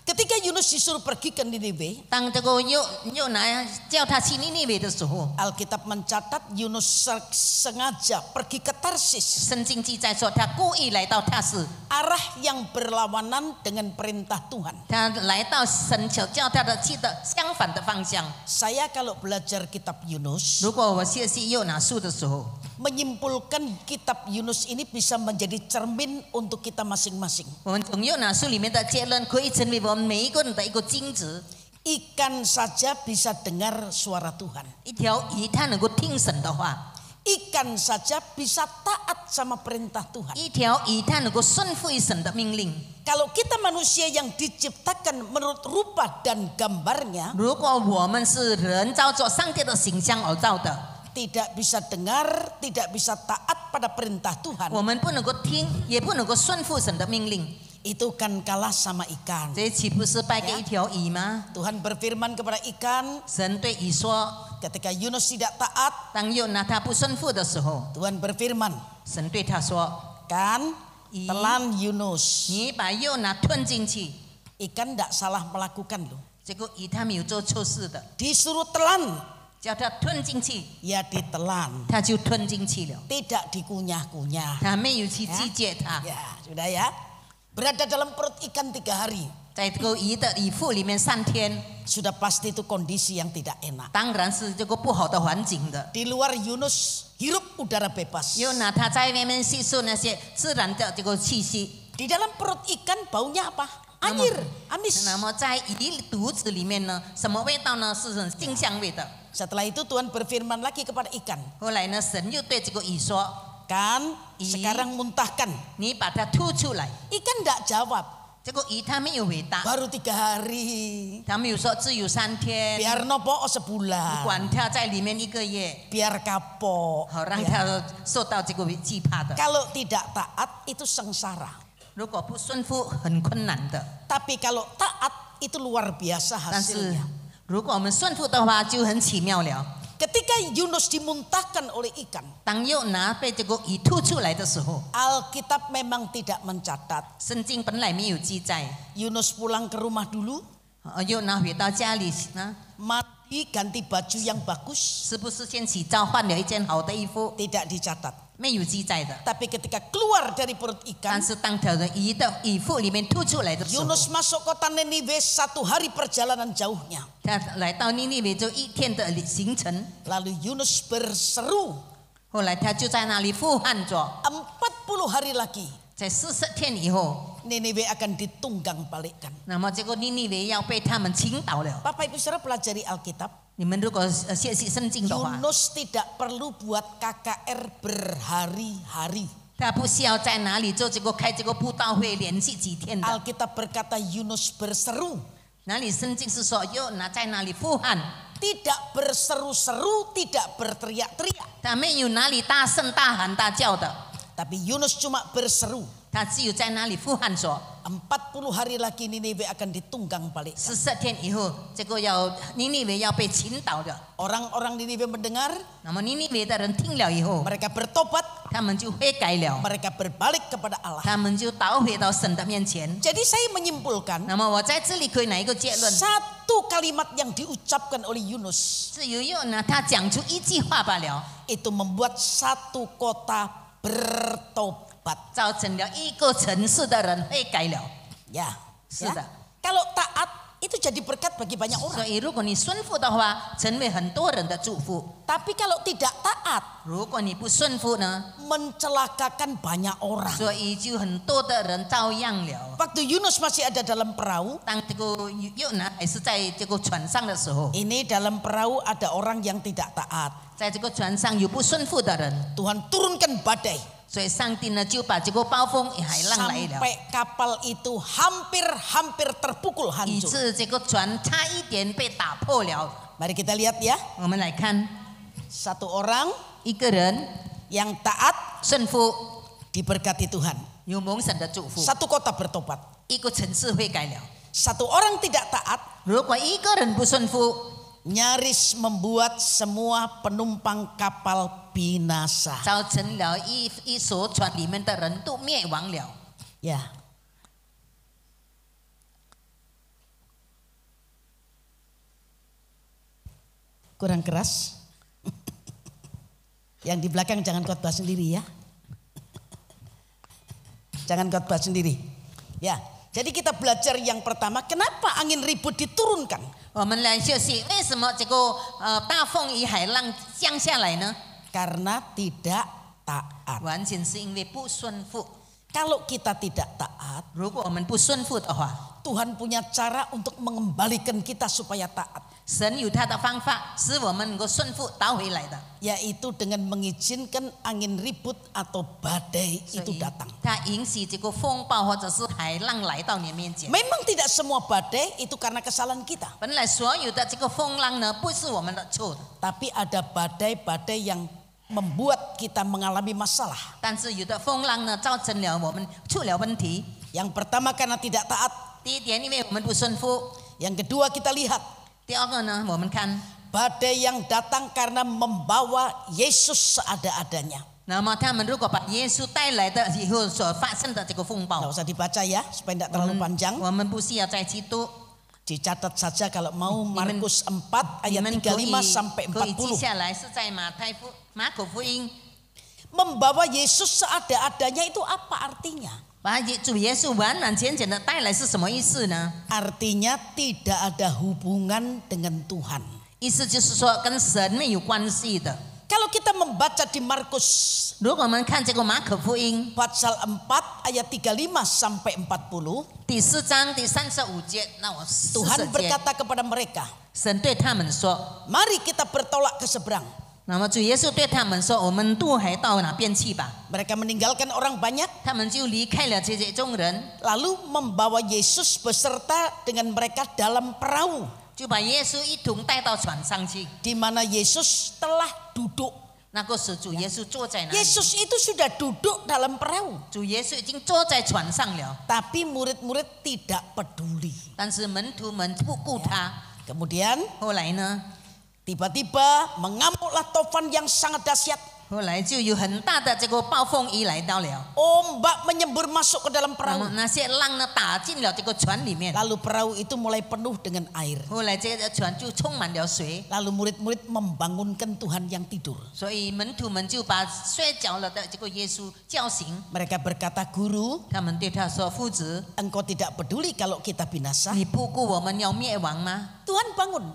Ketika Yunus disuruh pergi ke Niniwe, 当这个又拿叫他去尼尼微的时候， Alkitab mencatat Yunus sengaja pergi ke Tarsis, 圣经记载说他故意来到塔斯， arah yang berlawanan dengan perintah Tuhan. 他来到神叫他的去的相反的方向。 Saya kalau belajar kitab Yunus, 如果我学习又拿书的时候， menyimpulkan kitab Yunus ini bisa menjadi cermin untuk kita masing-masing. 我们从又拿书里面的结论可以成为我们每一个人的一个金子。 Ikan saja bisa dengar suara Tuhan. 一条鱼它能够听神的话， Ikan saja bisa taat sama perintah Tuhan. 一条鱼它能够顺服于神的命令。 Kalau kita manusia yang diciptakan menurut rupa dan gambarnya, 如果我们是人照着上帝的形象而造的， tidak bisa dengar, tidak bisa taat pada perintah Tuhan, 我们不能够听，也不能够顺服神的命令， itu kan kalah sama ikan. 这岂不是败给一条鱼吗？ Tuhan berfirman kepada ikan, 神对鱼说， ketika Yunus tidak taat, 当又拿他不顺服的时候， Tuhan berfirman, 神对他说 kan 鱼 telan Yunus. 你把又拿吞进去。 Ikan tidak salah melakukan loh. 这个鱼他没有做错事的， Disuruh telan, 叫他吞进去， ya ditelan. 他就吞进去了， Tidak dikunyah-kunyah. 他没有去拒绝他。 Ya, sudah ya. Berada dalam perut ikan 3 hari. 在这个鱼的鱼腹里面3天， Sudah pasti itu kondisi yang tidak enak. 当然是这个不好的环境的。 Di luar Yunus hirup udara bebas. 又拿他在外面吸收那些自然的这个气息。 Di dalam perut ikan baunya apa? Anyir, amis. 那么在鱼肚子里面呢，什么味道呢？是很清香味的。 Setelah itu Tuhan berfirman lagi kepada ikan. 后来呢，神又对这个鱼说 Kan, Ih. sekarang muntahkan. 你把它吐出来。 Ikan tidak jawab. 这个鱼它没有回答， Baru 3 hari. 它没有说只有3天， Biar nopo 你 sebulan. 管它在里面1个月， Biar kapok. 好让 Ya. 它受到这个惧怕的。 Kalau tidak taat itu sengsara. 如果不顺服，很困难的。 Tapi kalau taat itu luar biasa 但是 hasilnya. 如果我们顺服的话，就很奇妙了。 Ketika Yunus dimuntahkan oleh ikan, 当又拿被这个鱼吐出来的时候， Alkitab memang tidak mencatat. 圣经本来没有记载。 Yunus pulang ke rumah dulu, 又拿回到家里呢， mandi ganti baju yang bagus, 是不是先洗澡换了一件好的衣服？ tidak dicatat. 没有记载的。 Tapi ketika keluar dari perut 但 ikan, 是当他的鱼的鱼腹里面吐出来的时候， Yunus masuk kota Niniwe 1 hari perjalanan jauhnya. 他来到尼尼微就1天的行程。 Lalu Yunus berseru, 后来他就在那里呼喊着， 40 hari lagi 在40天以后， Niniwe akan ditunggang balikkan. 那么这个尼尼微要被他们倾倒了。 Bapak Ibu Saudara pelajari Alkitab, 你们如果学习圣经的话， Yunus tidak perlu buat KKR berhari-hari. 他不需要在哪里做这个开这个布道会连续几天的。 Alkitab berkata Yunus berseru, 哪里圣经是说又拿在哪里呼喊， tidak berseru-seru, tidak berteriak-teriak. 他没有哪里大声大喊大叫的， Tapi Yunus cuma berseru, 他只有在那里呼喊说， 40 hari lagi Niniwe akan ditunggang balik. 14天以后，这个尼尼微要被倾倒的。 Orang-orang Niniwe mendengar, 那么尼尼微的人听了以后， mereka bertobat, 他们就悔改了， Mereka berbalik kepada Allah. 他们就倒回到神的面前。 Jadi saya menyimpulkan 那么我在这里可以拿一个结论， satu kalimat yang diucapkan oleh Yunus 只有呢，他讲出一句话罢了， itu membuat satu kota bertobat. 造成了一个城市的人悔改了。 Ya, 是的。 Kalau taat itu jadi berkat bagi banyak 所 orang. 以如果你顺服的话，成为很多人的祝福； Tapi kalau tidak taat 如果你不顺服呢， mencelakakan banyak orang. 所以就很多的人遭殃了。 Waktu Yunus masih ada dalam perahu, 当这个又呢还是在这个船上的时候， ini dalam perahu ada orang yang tidak taat. 在这个船上有不顺服的人， Tuhan turunkan badai 所以上帝呢就把这个暴风海浪来了， sampai kapal itu hampir terpukul 以 hancur. 致这个船差一点被打破了。 Mari kita lihat ya, 我们来看， satu orang 一个人 yang taat 顺服， diberkati Tuhan. 有蒙神的祝福， Satu kota bertobat. 一个城市会改了。 Satu orang tidak taat 如果一个人不顺服， nyaris membuat semua penumpang kapal binasa. 造成了一艘船里面的人都灭亡了。 Ya. Kurang keras. Yang di belakang jangan khotbah sendiri ya. Jangan khotbah sendiri. Ya. Jadi kita belajar yang pertama, kenapa angin ribut diturunkan? 我们来学习为什么这个大风与海浪降下来呢？ Karena tidak taat. 完全是因为不顺服。 Kalau kita tidak taat, 如果我们不顺服的话， Tuhan punya cara untuk mengembalikan kita supaya taat. 神有他的方法使我们能够顺服倒回来的， Yaitu dengan mengizinkan angin ribut atau badai 所 itu 以 datang. 他允许这个风暴或者是海浪来到你面前。 Memang tidak semua badai itu karena kesalahan kita. 本来所有的这个风浪呢，不是我们的错的， Tapi ada badai-badai yang membuat kita mengalami masalah. 但是有的风浪呢，造成了我们出了问题。 Yang pertama karena tidak taat. 第一点，因为我们不顺服； Yang kedua kita lihat 第二个呢，我们看， badai yang datang karena membawa Yesus seadanya. 那么他们如果把耶稣带来的以后所发生的这个风 Nggak 暴， usah dibaca ya supaya tidak terlalu panjang. 我们不需要再去读。 Dicatat saja kalau mau Markus 4 ayat 你们可以 35 sampai 可以记 40. 下来，是在马可福音， Membawa Yesus seadanya itu apa artinya? 把主耶稣完完全全的带来是什么意思呢？ Artinya tidak ada hubungan dengan Tuhan. 意思就是说跟神没有关系的。 Kalau kita membaca di Markus 如果我们看这个马可福音 pasal 4 ayat 35 sampai 40, 第4章第35节，那我 Tuhan 40节， berkata kepada mereka, 神对他们说， "Mari kita bertolak ke seberang." 那么主耶稣对他们说，我们渡海到哪边去吧？ Mereka meninggalkan orang banyak 他们就离开了这些众人， lalu membawa Yesus beserta dengan mereka dalam perahu 就把耶稣一同带到船上去。 di mana Yesus telah duduk. 那个时主耶稣坐在那里， Yesus itu sudah duduk dalam perahu, 主耶稣已经坐在船上了， tapi murid-murid tidak peduli. 但是门徒们不顾他。 Kemudian 后来呢？ tiba-tiba mengamuklah tofan yang sangat dahsyat. 后来就有很大的这个暴风雨来到了， Ombak menyembur masuk ke dalam 那 perahu. 么那些浪呢打进了这个船里面， Lalu perahu itu mulai penuh dengan air. 后来这个船就充满了水， Lalu murid-murid membangunkan Tuhan yang tidur. 所以门徒们就把睡着了的这个耶稣叫醒， Mereka berkata, "Guru, 他们对他说：“夫子， engkau tidak peduli kalau kita binasa?" 你不顾我们要灭亡吗 Tuhan bangun. ？”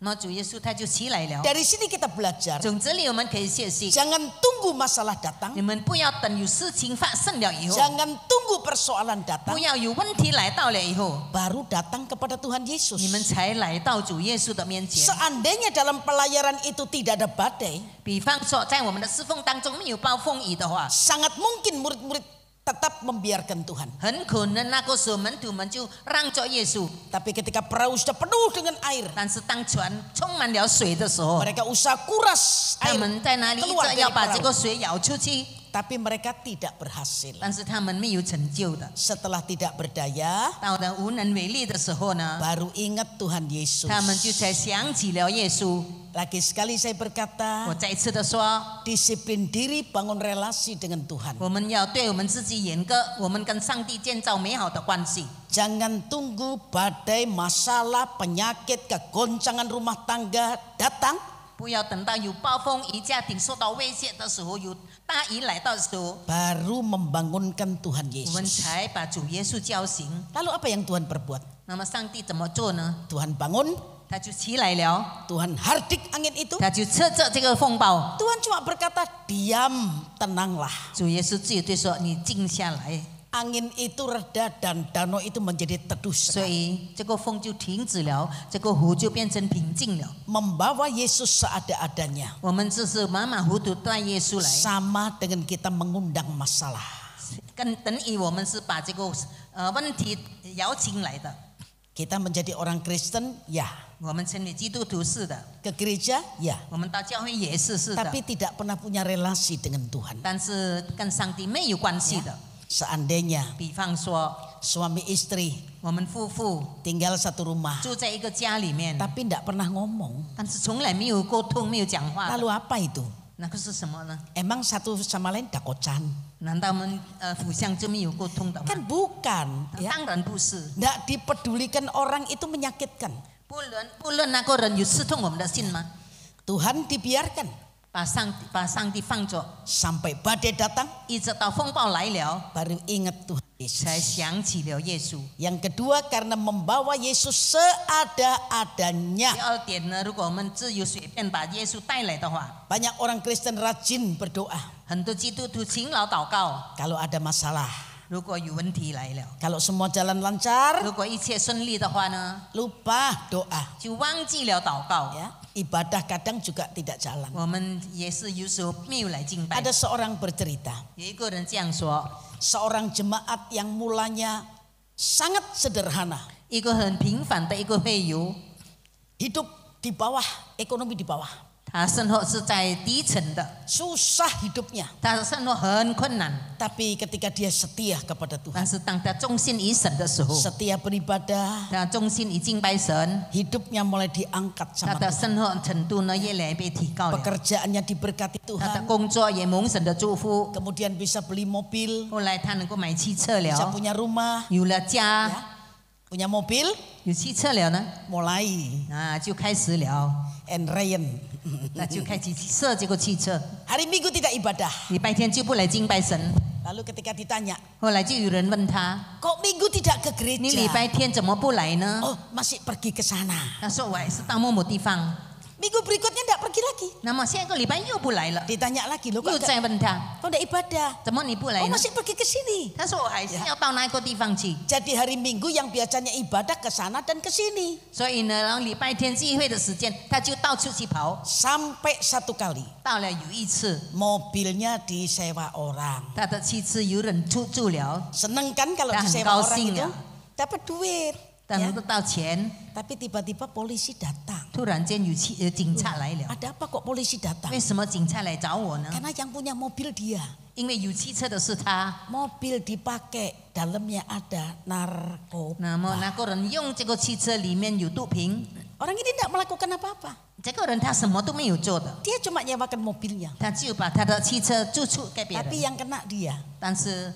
那主耶稣他就起来了。 Dari sini kita belajar, 从这里我们可以学习， jangan tunggu masalah datang, 你们不要等有事情发生了以后， jangan tunggu persoalan 不 datang, 要有问题来到了以后， baru datang kepada Tuhan Yesus. 你们才来到主耶稣的面前。 Seandainya dalam pelayaran itu tidak ada badai, 比方说，在我们的侍奉当中没有暴风雨的话， sangat mungkin murid-murid tetap membiarkan Tuhan. 很可能那个时候门徒们就让着耶稣。 Tapi ketika perahu sudah penuh dengan air, 但是当船充满了水的时候， mereka usaha kuras 他 air 们在那里一 keluar 直 dari 要把这 perahu. 个水舀出去， Tapi mereka tidak berhasil. 但是他们没有成就的。 Setelah tidak berdaya, 到了无能为力的时候呢， baru ingat Tuhan Yesus. 他们就才想起了耶稣。Lagi sekali saya berkata, 我再一次的说， disiplin diri, bangun relasi dengan Tuhan. 我们要对我们自己严格，我们跟上帝建造美好的关系。 Jangan tunggu badai, masalah, penyakit, kegoncangan rumah tangga datang, 不要等到有暴风雨、家庭受到威胁的时候，有大雨来到的时候， baru membangunkan Tuhan 我们 Yesus. 才把主耶稣叫醒。 Lalu apa yang Tuhan perbuat? 那么上帝怎么做呢？ Tuhan bangun, 他就起来了， Tuhan hardik angin itu. 他就斥责这个风暴。 Tuhan cuma berkata, diam, tenanglah. 主耶稣自己对说：“你静下来。” Angin itu reda dan danau itu menjadi teduh 所 sekali. 以这个风就停止了，这个湖就变成平静了。 Membawa Yesus seada-adanya. 我们只是马马虎虎带耶稣来， Sama dengan kita mengundang masalah. 等于我们是把这个问题邀请来的。 Kita menjadi orang Kristen, ya. 我们成为基督徒是的， Ke gereja, ya. 我们到教会也是的， Tapi tidak pernah punya relasi dengan Tuhan. 但是跟上帝没有关系的。 Seandainya 比方说， suami istri 我们夫妇 tinggal satu rumah, 住在一个家里面， tapi tidak pernah ngomong. 但是从来没有沟通，没有讲话的。 Lalu apa itu? 那个是什么呢？ Emang satu sama lain dakocan? 难道我们互相就没有沟通的吗？ Kan bukan. Ya. 当然不是。 Tidak dipedulikan orang itu menyakitkan. 不论那个人有刺痛我们的心吗？ Tuhan dibiarkan 把上帝放着， sampai badai datang, 一直到风暴来了， baru ingat Tuhan 才 Yesus. 想起了耶稣。 Yang kedua karena membawa Yesus seada-adanya. 第二点呢，如果我们自由随便把耶稣带来的话， Banyak orang Kristen rajin berdoa 很多基督徒勤劳祷告， kalau ada masalah. 如果有问题来了， Kalau semua jalan lancar, 如果一切顺利的话呢， lupa doa. 就忘记了祷告。 Ya, ibadah kadang juga tidak jalan. 我们也是有时候没有来敬拜。 Ada seorang bercerita, 有一个人这样说， seorang jemaat yang mulanya sangat sederhana, 一个很平凡的一个会友， hidup di bawah, ekonomi di bawah, 他生活是在低层的， susah hidupnya. 他的生活很困难。 Tapi ketika dia setia kepada Tuhan, 但是当他忠心于神的时候， setia beribadah, 他忠心于敬拜神， hidupnya mulai diangkat 他 sama 的 Tuhan. 生活程度呢越来越被提高了， Pekerjaannya diberkati 他的 Tuhan, 工作也蒙神的祝福。 kemudian bisa beli mobil, 后来他能够买汽车 bisa 了， punya rumah, 有了家， ya, punya mobil, 有汽车了呢， mulai 就开始了， and Ryan. 那就开始设这个汽车。 Hari Minggu tidak ibadah. 礼拜天就不来敬拜神， Lalu ketika ditanya, 后来就有人问他 kok Minggu tidak ke：“ 你礼 gereja? 拜天怎么不来呢 Oh, masih pergi ke sana.？” 他说：“我还是到某某地方。 Minggu berikutnya tidak pergi lagi. ”那么下个礼拜又不来了， Ditanya lagi, lo 又 kok 再问他 tidak ibadah? 怎么你不来 Oh, 呢？ masih pergi ke sini. 他说：“我还是要到那个地方去。 Jadi hari Minggu yang biasanya ibadah ke sana dan ke sini. ”所以呢，然后礼拜天聚会的时间，他就到处去跑。 Sampai satu kali 到了有一次， mobilnya disewa orang. 他的妻子有人出住了， Seneng kan kalau Dah, disewa orang高兴 itu? 呀。 Dapat duit. 但 Ya. 是到钱， Tapi tiba-tiba polisi datang. 突然间有警察来了。 Ada apa kok polisi datang? 为什么警察来找我呢？ Karena yang punya mobil dia. 因为有汽车的是他。 Mobil dipakai, dalamnya ada narkoba. 那么那个人用这个汽车里面有毒品， Orang ini tidak melakukan apa-apa. 这个人他什么都没有做的， Dia cuma nyewakan mobilnya. 他就把他的汽车租出给别 Tapi 人， yang kena dia 但是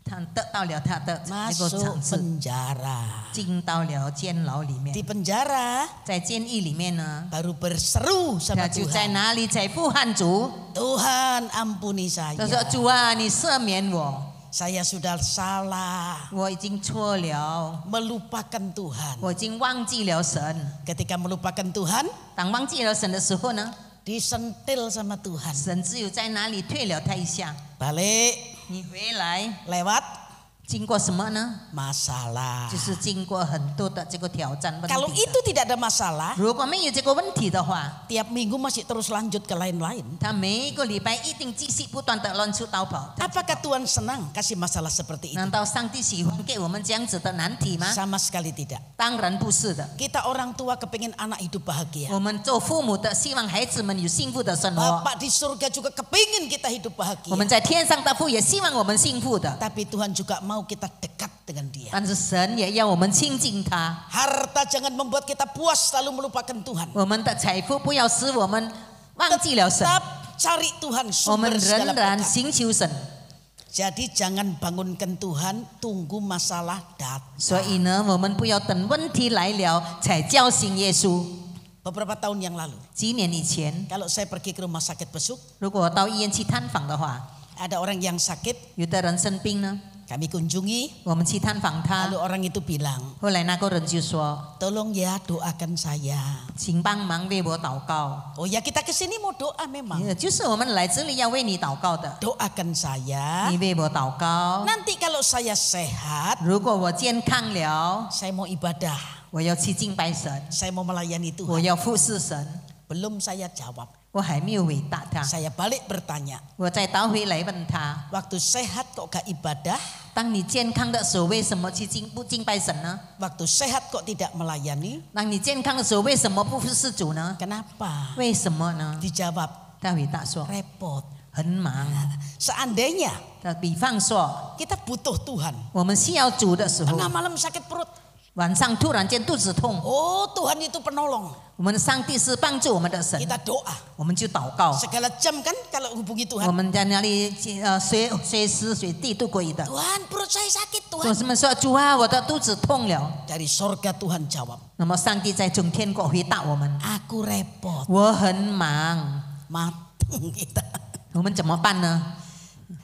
他得到了他的那个 masuk 赏赐， penjara. 进到了监牢里面 Di。penjara 在监狱里面呢， baru berseru 他 sama 就在 Tuhan. 哪里在呼喊主， Tuhan ampuni 他说 saya. 主啊，你赦免我， Saya sudah salah. 我已经错了， Melupakan Tuhan. 我已经忘记了神。 Ketika melupakan Tuhan, 当忘记了神的时候呢， disentil sama Tuhan. 神只有在哪里退了他一下， Balik, 你回来 lewat 经过什么呢？ masalah. 就是经过很多的这个挑战问 Kalau 题的。 itu tidak ada masalah, 如果没有这个问题的话， tiap minggu masih terus lanjut ke lain-lain. 他每一个礼拜一定继续不断的乱出逃跑。 Apakah Tuhan senang kasih masalah seperti itu? 难道上帝喜欢给我们这样子的难题吗？ Sama sekali tidak. 当然不是的。 Kita orang tua kepingin anak hidup bahagia. 我们做父母的希望孩子们有幸福的生活， Bapak di surga juga kepingin kita hidup 我 bahagia. 们在天上的父也希望我们幸福的。 Tapi Tuhan juga mau mau kita dekat dengan Dia. 但是神也要我们亲近他。 Harta jangan membuat kita puas lalu melupakan Tuhan. 我们的财富不要使我们忘记了神， Tetap cari Tuhan 我们 sumber 仍 segala 然 berkat. 寻求神。 Jadi jangan bangunkan Tuhan, tunggu masalah datang. 所以呢，我们不要等问题来了才叫醒耶稣。 Beberapa tahun yang lalu, 几年以前， kalau saya pergi ke rumah sakit besuk, 如果我到医院去探访的话， ada orang yang sakit, 有的人生病呢， kami kunjungi, 我们去探访他 lalu，orang itu bilang, 后来那个人就说 tolong ya doakan saya. 请帮忙为我祷告。 Oh ya kita kesini mau doa memang. 就是我们来这里要为你祷告的， Doakan saya. 你为我祷告。 Nanti kalau saya sehat, 如果我健康了， saya mau ibadah. 我要去敬拜神， Saya mau melayani 我 Tuhan. 要服侍神。 Belum saya jawab. 我还没有回答他， Saya balik bertanya. 我再倒回来问他： Waktu sehat kok gak ibadah? 当你健康的时候，为什么去不敬拜神呢？ Waktu sehat kok tidak melayani? 当你健康的时候，为什么不服侍主呢？ Kenapa? 为什么呢？ Dijawab, 他回答说 repot. 很忙。 Seandainya 比方说， kita butuh Tuhan. 我们需要主的时候， Tengah malam sakit perut. 晚上突然间肚子痛， Oh Tuhan itu penolong. 我们的上帝是帮助我们的神， Kita doa. 我们就祷告。 Segala jam kan kalau hubungi 我 Tuhan. 们在那里随时随地都可以的。 Tuhan perut saya sakit 我 Tuhan. 们说主啊，我的肚子痛了。 Dari sorga Tuhan jawab. 那么上帝在中天国回答我们： Aku repot. 我很忙。 Mateng kita. 我们怎么办呢？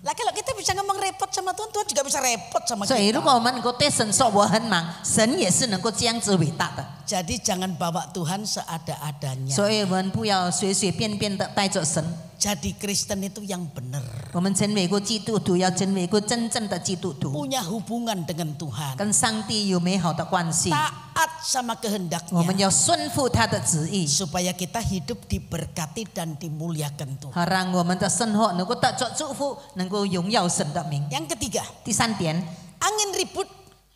Lah kalau kita bisa ngomong repot sama Tuhan, Tuhan juga bisa repot sama 所以，如 kita. 果我们能够对神说我很忙，神也是能够这样子回答的。 Jadi jangan bawa Tuhan seada-adanya. 所以我们不要随随便便的带着神。 Jadi Kristen itu yang benar. 我们成为一个基督徒，要成为一个真正的基督徒， Punya hubungan dengan Tuhan. 跟上帝有美好的关系。 Taat sama 我们 kehendaknya. 要顺服他的旨意， Supaya kita hidup diberkati dan dimuliakan Tuhan. 好让我们的生活能够得着祝福，能够荣耀神的名。 Yang ketiga, 第三点， angin ribut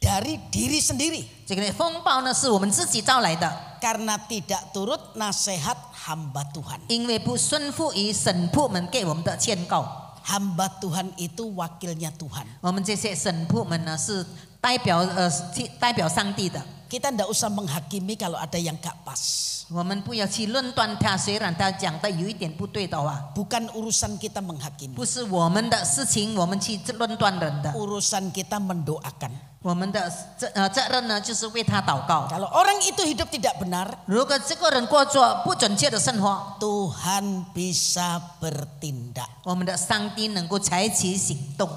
dari diri sendiri. 这个风暴呢是我们自己招来的， Karena tidak turut nasihat hamba Tuhan. 因为不顺服于神仆们给我们的劝告。 Hamba Tuhan itu wakilnya Tuhan. 我们这些神仆们呢是代表上帝的， Kita tidak usah menghakimi kalau ada yang gak pas. 我们不要去论断他，虽然他讲的有一点不对的话， Bukan urusan kita menghakimi. 不是我们的事情，我们去论断人的。 Urusan kita mendoakan. 我们的责任呢，就是为他祷告。 Kalau orang itu hidup tidak benar, 如果这个人过着不准确的生活， Tuhan bisa bertindak. 我们的上帝能够采取行动。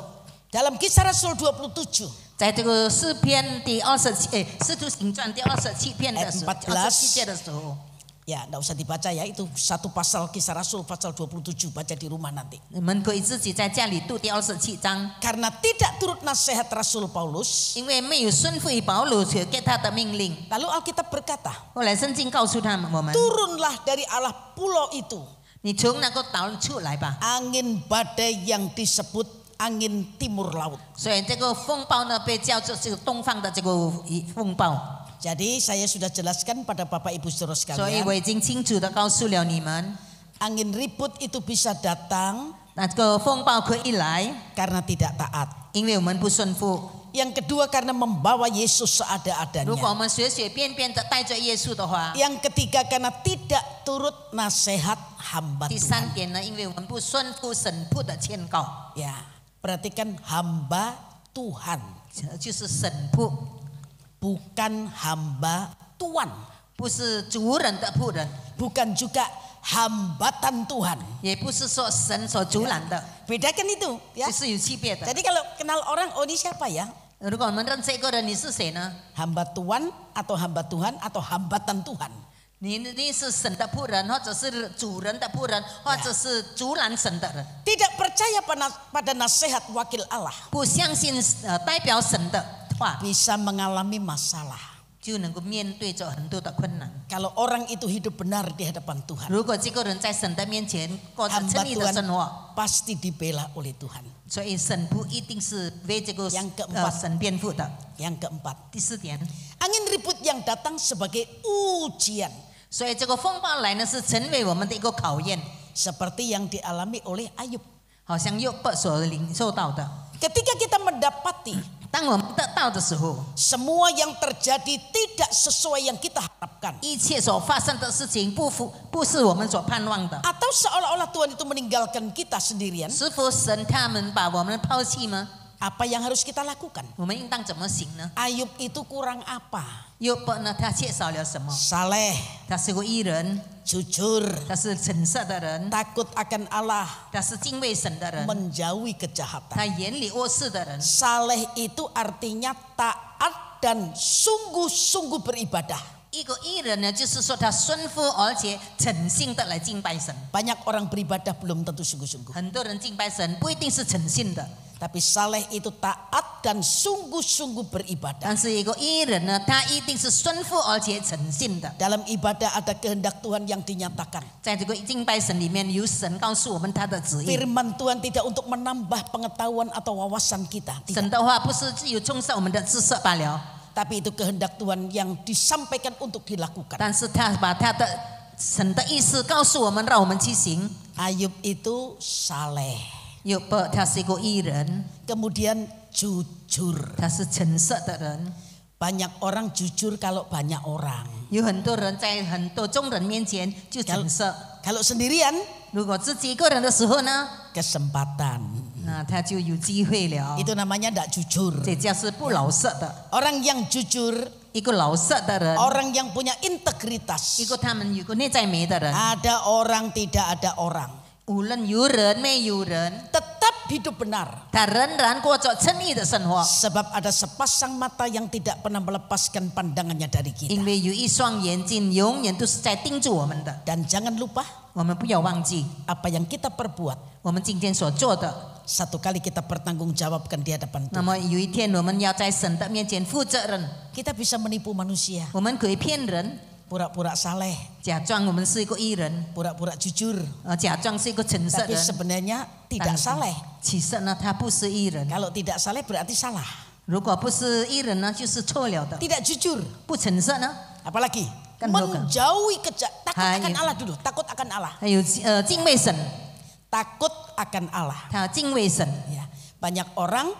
Dalam Kisah Rasul 27, 在这个诗篇第27，使徒行传第27篇的时候 Ayat 14 ，27节的时候， ya tidak usah dibaca ya, itu satu pasal Kisah Rasul pasal 27, baca di rumah nanti. 你们可以自己在家里读第27章。 Karena tidak turut nasihat Rasul Paulus, 因为没有顺服于保罗所给他的命令， lalu Alkitab berkata, 后来圣经告诉他们，我们 turunlah dari Allah pulau itu 你从那个岛出来吧。 angin badai yang disebut angin timur laut. 所以这个风暴呢，被叫做这个东方的这个风暴。 Jadi saya sudah jelaskan pada Bapak Ibu Saudara 所以 sekalian, 我已经清楚的告诉了你们， angin ribut itu bisa datang 那这个风暴可以来， karena tidak taat. 因为我们不顺服。 Yang kedua karena membawa Yesus 如果 seadanya. 我们随随便便的带着耶稣的话， Yang ketiga karena tidak turut nasihat hamba 第 Tuhan. 三点呢，因为我们不顺服神仆的劝告， Ya, perhatikan hamba Tuhan, 就是神仆， bukan hamba Tuan, 不是主人的仆人， bukan juga hambatan Tuhan. 也不是说神所主揽的， Bedakan itu, ya. 这是有区别的。 Jadi kalau kenal orang, oh ini siapa ya? 如果我们认识一个人，你是谁呢？ Hamba Tuan atau hamba Tuhan atau hambatan Tuhan. 你是神的仆人，或者是主人的仆人，或者是主揽神的人， Tidak percaya pada nasihat wakil Allah, 不相信代表神的话， bisa mengalami masalah. 就能够面对着很多的困难。 Kalau orang itu hidup benar di hadapan Tuhan, 如果这个人在神的面前过着 hamba 真理的 Tuhan 生活， pasti dibela oleh Tuhan. 所以神仆一定是为这个 Yang keempat 神辩护的。 Yang keempat, 第四点， angin ribut yang datang sebagai ujian, 所以这个风暴来呢，是成为我们的一个考验， seperti yang dialami oleh Ayub. 好像约伯所领受到的。 Ketika kita mendapati 当我们得到的时候， semua yang terjadi tidak sesuai yang kita harapkan. 一切所发生的事情不是我们所盼望的。 Atau seolah-olah Tuhan itu meninggalkan kita sendirian. 是否神他们把我们抛弃吗？ Apa yang harus kita lakukan? 我们应当怎么行呢？ Ayub itu kurang apa? 约伯呢？他缺少了什么？ Saleh, 他是个义人， jujur, 他是诚实的人， takut akan Allah, 他是敬畏神的人， menjauhi kejahatan. 他远离恶事的人。 Saleh itu artinya taat dan sungguh-sungguh beribadah. 一个义人呢，就是说他顺服而且诚信的来敬拜神。 Banyak orang beribadah belum tentu sungguh-sungguh. 很多人敬拜神不一定是诚信的， Tapi saleh itu taat dan sungguh-sungguh beribadah. 但是一个义人呢，他一定是顺服而且诚信的。 Dalam ibadah ada kehendak Tuhan yang dinyatakan. 在这个敬拜神里面，有神告诉我们他的旨意。 Firman Tuhan tidak untuk menambah pengetahuan atau wawasan kita. 神 Tidak. 的话不是只有充实我们的知识罢了， Tapi itu kehendak Tuhan yang disampaikan untuk dilakukan. 但是他把他的神的意思告诉我们，让我们去行。 Ayub itu saleh. 约伯他是一个义人， Kemudian jujur. 他是诚实的人。 Banyak orang jujur kalau banyak orang. 有很多人在很多众人面前就诚实， Kalau sendirian, 如果自己一个人的时候呢， kesempatan. 那他就有机会了。 Itu namanya tidak jujur. 这叫是不老实的。 Orang yang jujur, 一个老实的人， orang yang punya integritas. 一个他们有个内在美的人， Ada orang, tidak ada orang. 无论有人没有人， Tetap hidup benar. 他仍然过着正义的生活。 Sebab ada sepasang mata yang tidak pernah melepaskan pandangannya dari 因 kita. 为有一双眼睛永远都是在盯住我们的， Dan jangan lupa 我们不要忘记 apa yang kita perbuat. 我们今天所做的。 Satu kali kita pertanggungjawabkan di hadapan 那 Tuhan. 么有一天我们要在神的面前负责任， Kita bisa menipu manusia. 我们可以骗人， Pura-pura saleh, 假装我们是一个义人， pura-pura jujur. 假装是一个诚实 Tapi 人， sebenarnya tidak saleh. 其实呢他不是义人。 Kalau tidak saleh berarti salah. 如果不是义人呢，就是错了的。 Tidak jujur. 不诚实呢， Apalagi? Kan bukan. Menjauhi takut Hanya. akan Allah dulu. Takut akan Allah. 还有敬畏神， Takut akan Allah. 他敬畏神。 Ya, banyak orang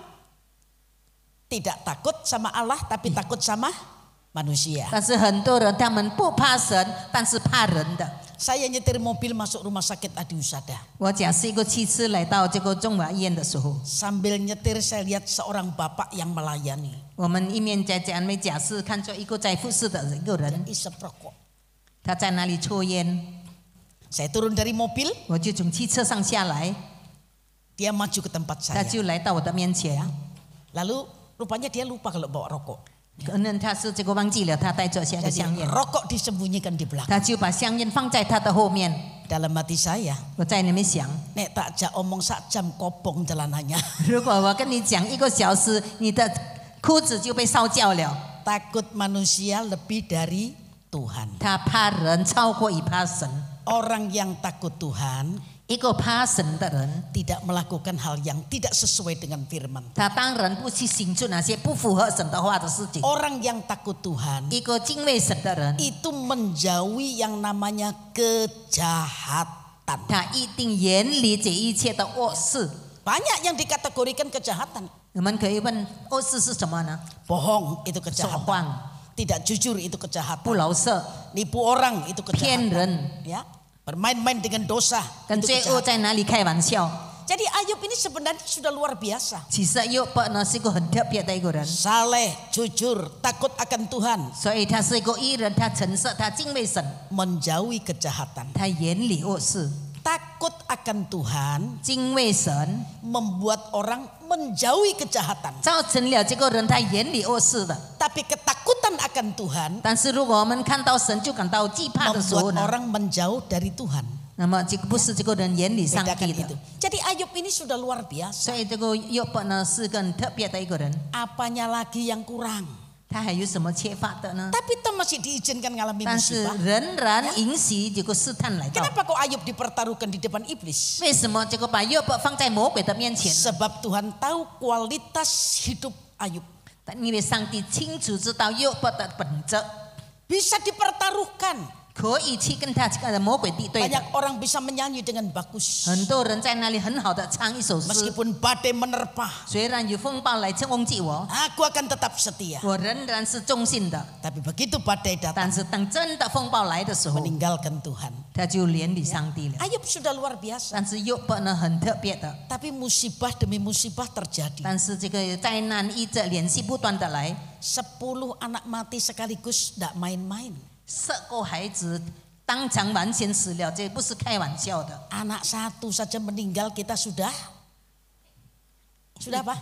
tidak takut sama Allah tapi takut sama manusia. 但是很多人他们不怕神，但是怕人的。 Saya nyetir mobil masuk rumah sakit Adi Husada. 我假是一个汽车来到这个中华医院的时候， Sambil nyetir saya lihat seorang bapak yang melayani. 我们一面在讲，没假是看着一个在服侍的一个人， Isep rokok. 他在那里抽烟， Saya turun dari mobil, 我就从汽车上下来， dia maju ke tempat 他 saya. 就来到我的面前， Lalu rupanya dia lupa kalau bawa rokok. 可能他是这个忘记了他带着下个 Jadi 香烟， rokok disembunyikan di belakang. 他就把香烟放在他的后面。 Dalam hati saya, 我在里面想， nek takjak omong sak jam kopong celananya. 如果我跟你讲1个小时，你的裤子就被烧焦了。 Takut manusia lebih dari Tuhan. 他怕人超过于怕神。 Orang yang takut Tuhan 一个怕神的人， tidak melakukan hal yang tidak sesuai dengan firman. 他当然不去行出那些不符合神的话的事情。 Orang yang takut Tuhan 一个敬畏神的人， itu menjauhi yang namanya kejahatan. 他一定远离这一切的恶事。 Banyak yang dikategorikan kejahatan. 我们可以问，恶事是什么呢？ Bohong itu 说 kejahatan. 谎、 Tidak jujur itu 不 kejahatan. 老实、 Nipu orang itu 骗 kejahatan. 人， Ya, bermain-main dengan dosa 跟 itu 罪恶 kejahatan. 在哪里开玩笑？ Jadi Ayub ini sebenarnya sudah luar biasa. 其实约伯呢是一个很特别的一个人， Saleh, jujur, takut akan Tuhan, 所以他是一个义人，他诚实，他敬畏神， menjauhi kejahatan. 他远离恶事， Takut akan Tuhan 敬畏神， membuat orang menjauhi kejahatan. 造成了这个人他远离恶事的。 Tapi ketakutan akan Tuhan 但是如果我们看到神就感到惧怕的时候 membuat 呢， orang menjauh dari Tuhan. 那么这个不是这个人远离上 Bedakan 帝的。 itu. Jadi Ayub ini sudah luar biasa. 所以这个约伯呢是个很特别的一个人， Apanya lagi yang kurang? 他还有什么缺乏的呢？ Tapi itu masih diizinkan ngalami 但是 musibah. 仍然允许这个试探来到。 Kenapa kok Ayub dipertaruhkan di depan iblis? 为什么这个把约伯放在魔鬼的面前？ Sebab Tuhan tahu kualitas hidup Ayub. 因为上帝清楚知道约伯的本质， Bisa dipertaruhkan. 可以去跟他这个魔鬼敌对的。 Banyak orang bisa menyanyi dengan bagus. 很多人在那里很好的唱一首诗， Meskipun badai menerpa, 虽然有风暴来攻击我， aku akan tetap setia. 我仍然是忠心的。 Tapi begitu badai datang, 但是当真的风暴来的时候， meninggalkan Tuhan. 他就远离上帝了。 Ayub sudah luar biasa. 但是约伯呢很特别的， Tapi musibah demi musibah terjadi. 但是这个灾难一直连续不断的来， 10 anak mati sekaligus, tidak main-main. 10个孩子当场完全死了，这不是开玩笑的。 Anak satu saja meninggal kita sudah apa?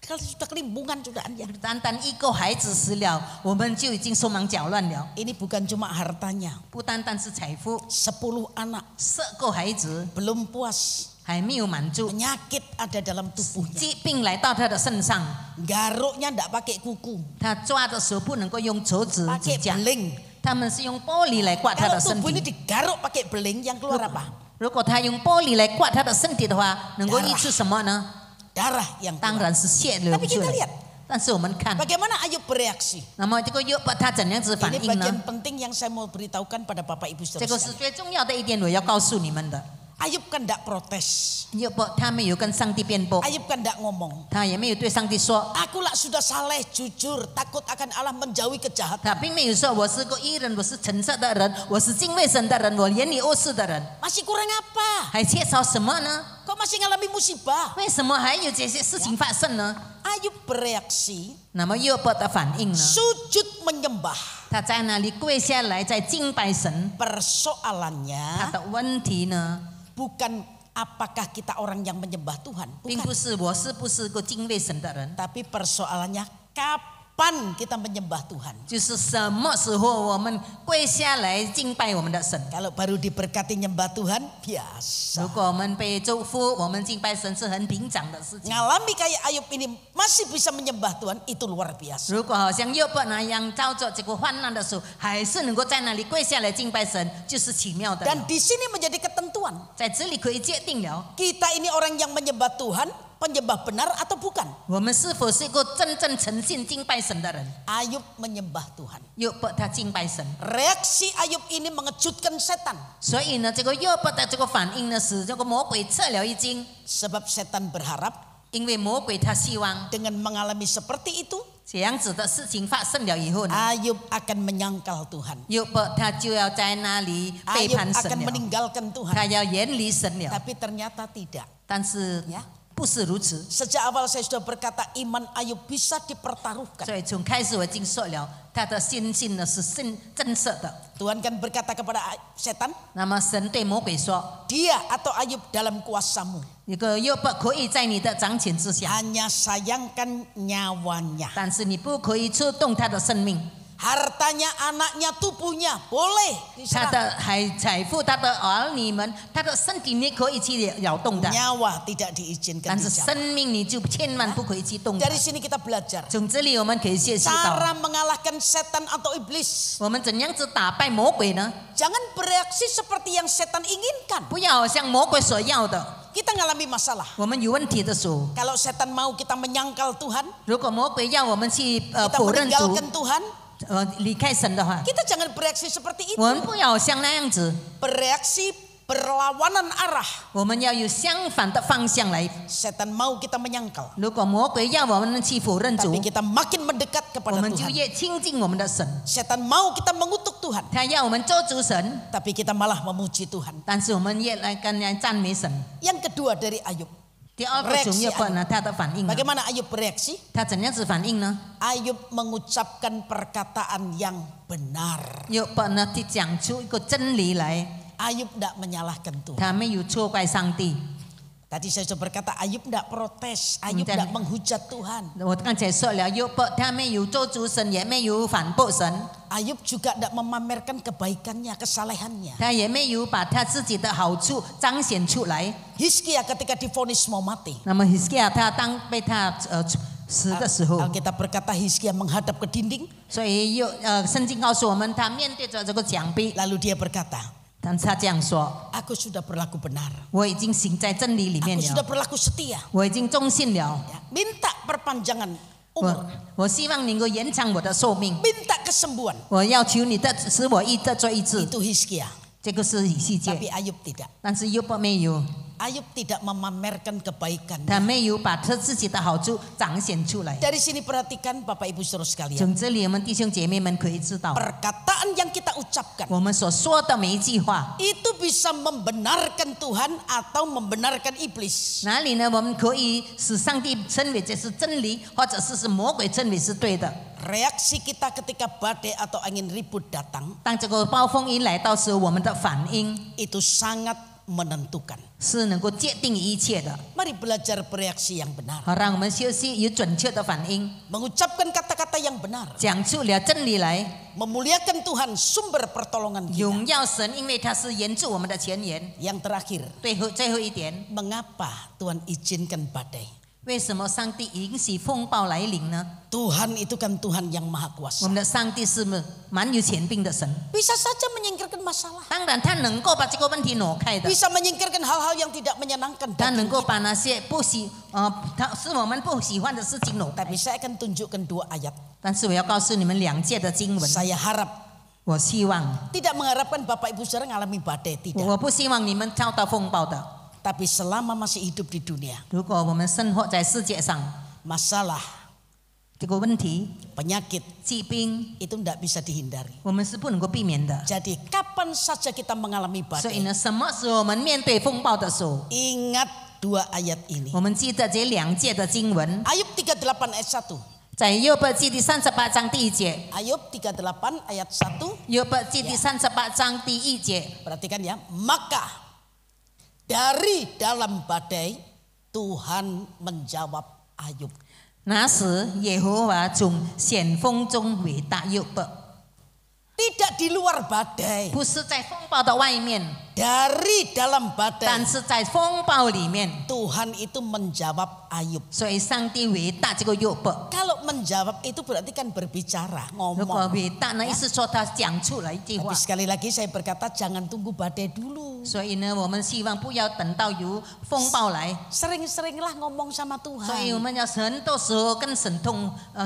Kalau sudah kelimpungan sudah ya. 单一个孩子死了，我们就已经手忙脚乱了。 Ini bukan cuma hartanya. 不单单是财富， 10 anak 10个孩子 belum puas. 还没有满足， Penyakit ada dalam tubuhnya. 疾病来到他的身上， Garuknya tidak pakai kuku, 他抓的时候不能够用手指指 pakai 甲， beling. 他们是用玻璃来刮他 Kalau 的身 tubuh ini 体。 digaruk pakai beling, yang keluar apa? 如果他用玻璃来刮他的身体的话，能够溢出什么呢？ Darah yang 当 keluar. 然是血流 Tapi 出 kita 来 lihat.。但是我们看， Bagaimana Ayub bereaksi? 那么这个约伯他怎样子反 Ini 应呢？ bagian penting yang saya mau beritahukan pada Bapak Ibu 这个 saudara 是 sekalian. 最重要的一点，我要告诉你们的。 Ayub kan tidak protes. 约伯他没有跟上帝辩驳， Ayub kan tidak ngomong. 他也没有对上帝说， Aku lah sudah saleh, jujur, takut akan Allah, menjauhi kejahatan. 他并没有说我是个义人，我是诚实的人，我是敬畏神的人，我远离恶事的人， Masih kurang apa? 还缺少什么呢？ Kok masih ngalami musibah? 为什么还有这些事情发生呢？ Ayub bereaksi, 那么约伯的反应呢？ sujud menyembah. 他在那里跪下来，在敬拜神。他 Persoalannya 的问题呢， bukan apakah kita orang yang menyembah Tuhan, 并 bukan. 不是我是不是个敬畏神的人， Tapi persoalannya kapan kita menyembah Tuhan. 就是什么时候我们跪下来敬拜我们的神。 Kalau baru diberkati nyembah Tuhan, biasa. 如果我们被祝福，我们敬拜神是很平常的事情。 Ngalami kayak Ayub ini masih bisa menyembah Tuhan, itu luar biasa. 如果好像约伯那样照着这个患难的时候，还是能够在那里跪下来敬拜神，就是奇妙的了。 Dan di sini menjadi ketentuan. 在这里可以界定了， Kita ini orang yang menyembah Tuhan, penyembah benar atau bukan? 我们是否是一个真正诚信敬拜神的人。 Ayub menyembah Tuhan. 约伯他敬拜神， Reaksi Ayub ini mengejutkan setan. 所以呢，这个约伯的这个反应呢，使这个魔鬼吃了一惊， Sebab setan berharap 因为魔鬼他希望 dengan mengalami seperti itu, 这样子的事情发生了以后呢， Ayub akan menyangkal Tuhan. 约伯他就要在那里背 Ayub 叛 akan 神了， meninggalkan Tuhan. 他要远离神了。 Tapi ternyata tidak. 但是 Ya. 不是如此， Sejak awal saya sudah berkata iman Ayub bisa dipertaruhkan. 所以从开始我已经说了，他的信心呢是真实的。 Tuhan kan berkata kepada setan, 那么神对魔鬼说 dia atau Ayub dalam kuasamu. 一个约伯可以在你的掌权之下， Hanya sayangkan nyawanya. 但是你不可以触动他的生命， Hartanya, anaknya, tubuhnya boleh 他 diserang. 的财富、他的儿女们、他的身体你可以去摇动的， Nyawa tidak diizinkan 但是 dicapai. 生命你就千万不可以去动它 Dari。sini kita belajar 从这里我们可以学习 cara 到， mengalahkan setan atau iblis. 我们怎样子打败魔鬼呢？ Jangan bereaksi seperti yang setan inginkan. 不要像魔鬼所要的。 Kita ngalami masalah. 我们有问题的时候， Kalau setan mau kita menyangkal Tuhan, 如果魔鬼要我们去 kita 否认主 meninggalkan Tuhan, 离开神的话， kita jangan bereaksi seperti itu. 我们不要像那样子， Bereaksi berlawanan arah. 我们要有相反的方向来。 Setan mau kita menyangkal, 如果魔鬼要我们去否认主 tapi，kita makin mendekat 我 kepada 们就 Tuhan. 越亲近我们的神。 Setan mau kita mengutuk Tuhan, 他要我们做主神， tapi kita malah memuji Tuhan. 但是我们越来跟人赞美神。 Yang kedua dari Ayub, 第二个从约伯呢，他的反应呢， bagaimana Ayub bereaksi? 他怎样子反应呢？ Ayub mengucapkan perkataan yang benar. 约伯呢，去讲出一个真理来， Ayub tidak menyalahkan Tuhan. 他没有错怪上帝。 Tadi saya sudah berkata Ayub tidak protes, Ayub Dan- tidak menghujat Tuhan. 我刚才说了，约伯他没有做主神，也没有反驳神， Ayub juga tidak memamerkan kebaikannya, kesalehannya. 他也没有把他自己的好处彰显出来。 Hizkia ketika divonis mau mati, 那么 Hizkia 他当被他死的时候， Alkitab berkata Hizkia menghadap ke dinding, 所以圣经告诉我们，他面对着这个墙壁， lalu dia berkata, 但是他这样说： aku sudah berlaku benar, 我已经行在真理里面 aku sudah 了， berlaku setia. 我已经忠信了。 Ya, minta perpanjangan umur. 我希望能够延长我的寿命， Minta kesembuhan. 我要求你的使我做医治。 Itu Hizkia. 这个是以西结， Tapi Ayub tidak. 但是约伯没有， Ayub tidak memamerkan kebaikan. 他没有把他自己的好处彰显出来。 Dari sini perhatikan Bapak Ibu Saudara sekalian. 从这里，我们弟兄姐妹们可以知道， Perkataan yang kita ucapkan 我们所说的每一句话， itu bisa membenarkan Tuhan atau membenarkan iblis. 哪里呢？我们可以使上帝称为这是真理，或者是魔鬼称为是对的。 Reaksi kita ketika badai atau angin ribut datang 当这个暴风雨来到时，我们的反应 itu sangat menentukan. 是能够界定一切的。 Mari belajar bereaksi yang benar. 好，让我们学习有准确的反应， Mengucapkan kata-kata yang benar. 讲出了真理来， Memuliakan Tuhan sumber pertolongan kita. 荣耀神，因为他是援助我们的前沿。 Yang terakhir, 最后一点， mengapa Tuhan izinkan badai? 为什么上帝允许风暴来临呢？ Tuhan itu kan Tuhan yang maha 我 kuasa. 们的上帝是蛮有权柄的神， Bisa saja menyingkirkan masalah. 当然他能够把这个问题挪开的， Bisa menyingkirkan hal-hal yang tidak menyenangkan 他 bagi 能够 kita. 把那些他是我们不喜欢的事情挪开。 Tapi saya akan tunjukkan 2 ayat. 但是我要告诉你们2节的经文， Saya harap 我希望， tidak mengharapkan Bapak Ibu Saudara mengalami badai, tidak. 我不希望你们遭到风暴的。 Tapi selama masih hidup di dunia, 如果我们生活在世界上， masalah, 这个问题、 penyakit 疾病， itu tidak bisa dihindari. 我们是不能够避免的。 Jadi kapan saja kita mengalami 所以 badai, 呢，什么时候我们面对风暴的时候， ingat 2 ayat ini. 我们记得这2节的经文， Ayub 38 ayat 1. 在约伯记第38章第1节， Ayub 38 ayat 1. 约伯记第38章第1节， Perhatikan ya. Maka dari dalam badai Tuhan menjawab Ayub. 那时耶和华从险风中回答约伯， Tidak di luar badai, 不是在风暴的外面， dari dalam 但 badai 是在风暴里面。 Tuhan itu menjawab Ayub. 所以上帝回答这个约伯。 Kalau menjawab itu berarti kan berbicara, 如果 ngomong. 回答呢，意思说他讲出来一句话 Tapi。sekali lagi saya berkata jangan tunggu badai dulu. 所以呢，我们希望不要等到有风暴来， Sering-seringlah ngomong sama 所以我 Tuhan. 们要很多时候跟神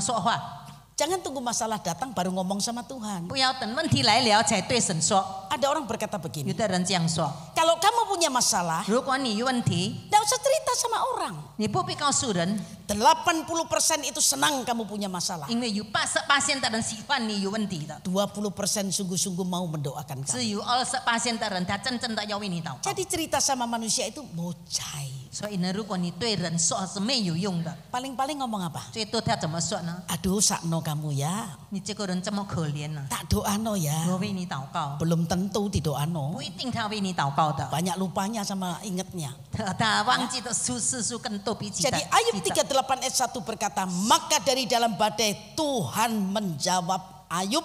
说话， Jangan tunggu masalah datang baru ngomong sama Tuhan. 不要等问题来了才对神说。 Ada orang berkata 有 begini, 的人这样说： kalau kamu punya masalah, 如果你有问题， tidak usah cerita sama orang. 你不必告诉人， 80% itu senang kamu punya masalah. 因为有80%的人喜欢你有问题的， 20% sungguh-sungguh mau mendoakan kamu. 只有20%的人他真正的要为你祷告。 Jadi cerita sama manusia itu bocai. 所以呢，如果你对人说是没有用的， Paling-paling ngomong apa? 最多他怎么说呢？ Aduh sakno kamu ya. 你这个人这么可怜呢、 Tak doano 我 ya. 为你祷告， Belum tentu didoano. 不一定他为你祷告的， Banyak lupanya sama ingatnya. 他忘记的次数更多，比起 Jadi 他 Ayub 记得 38 ayat 1 berkata, maka dari dalam badai Tuhan menjawab Ayub.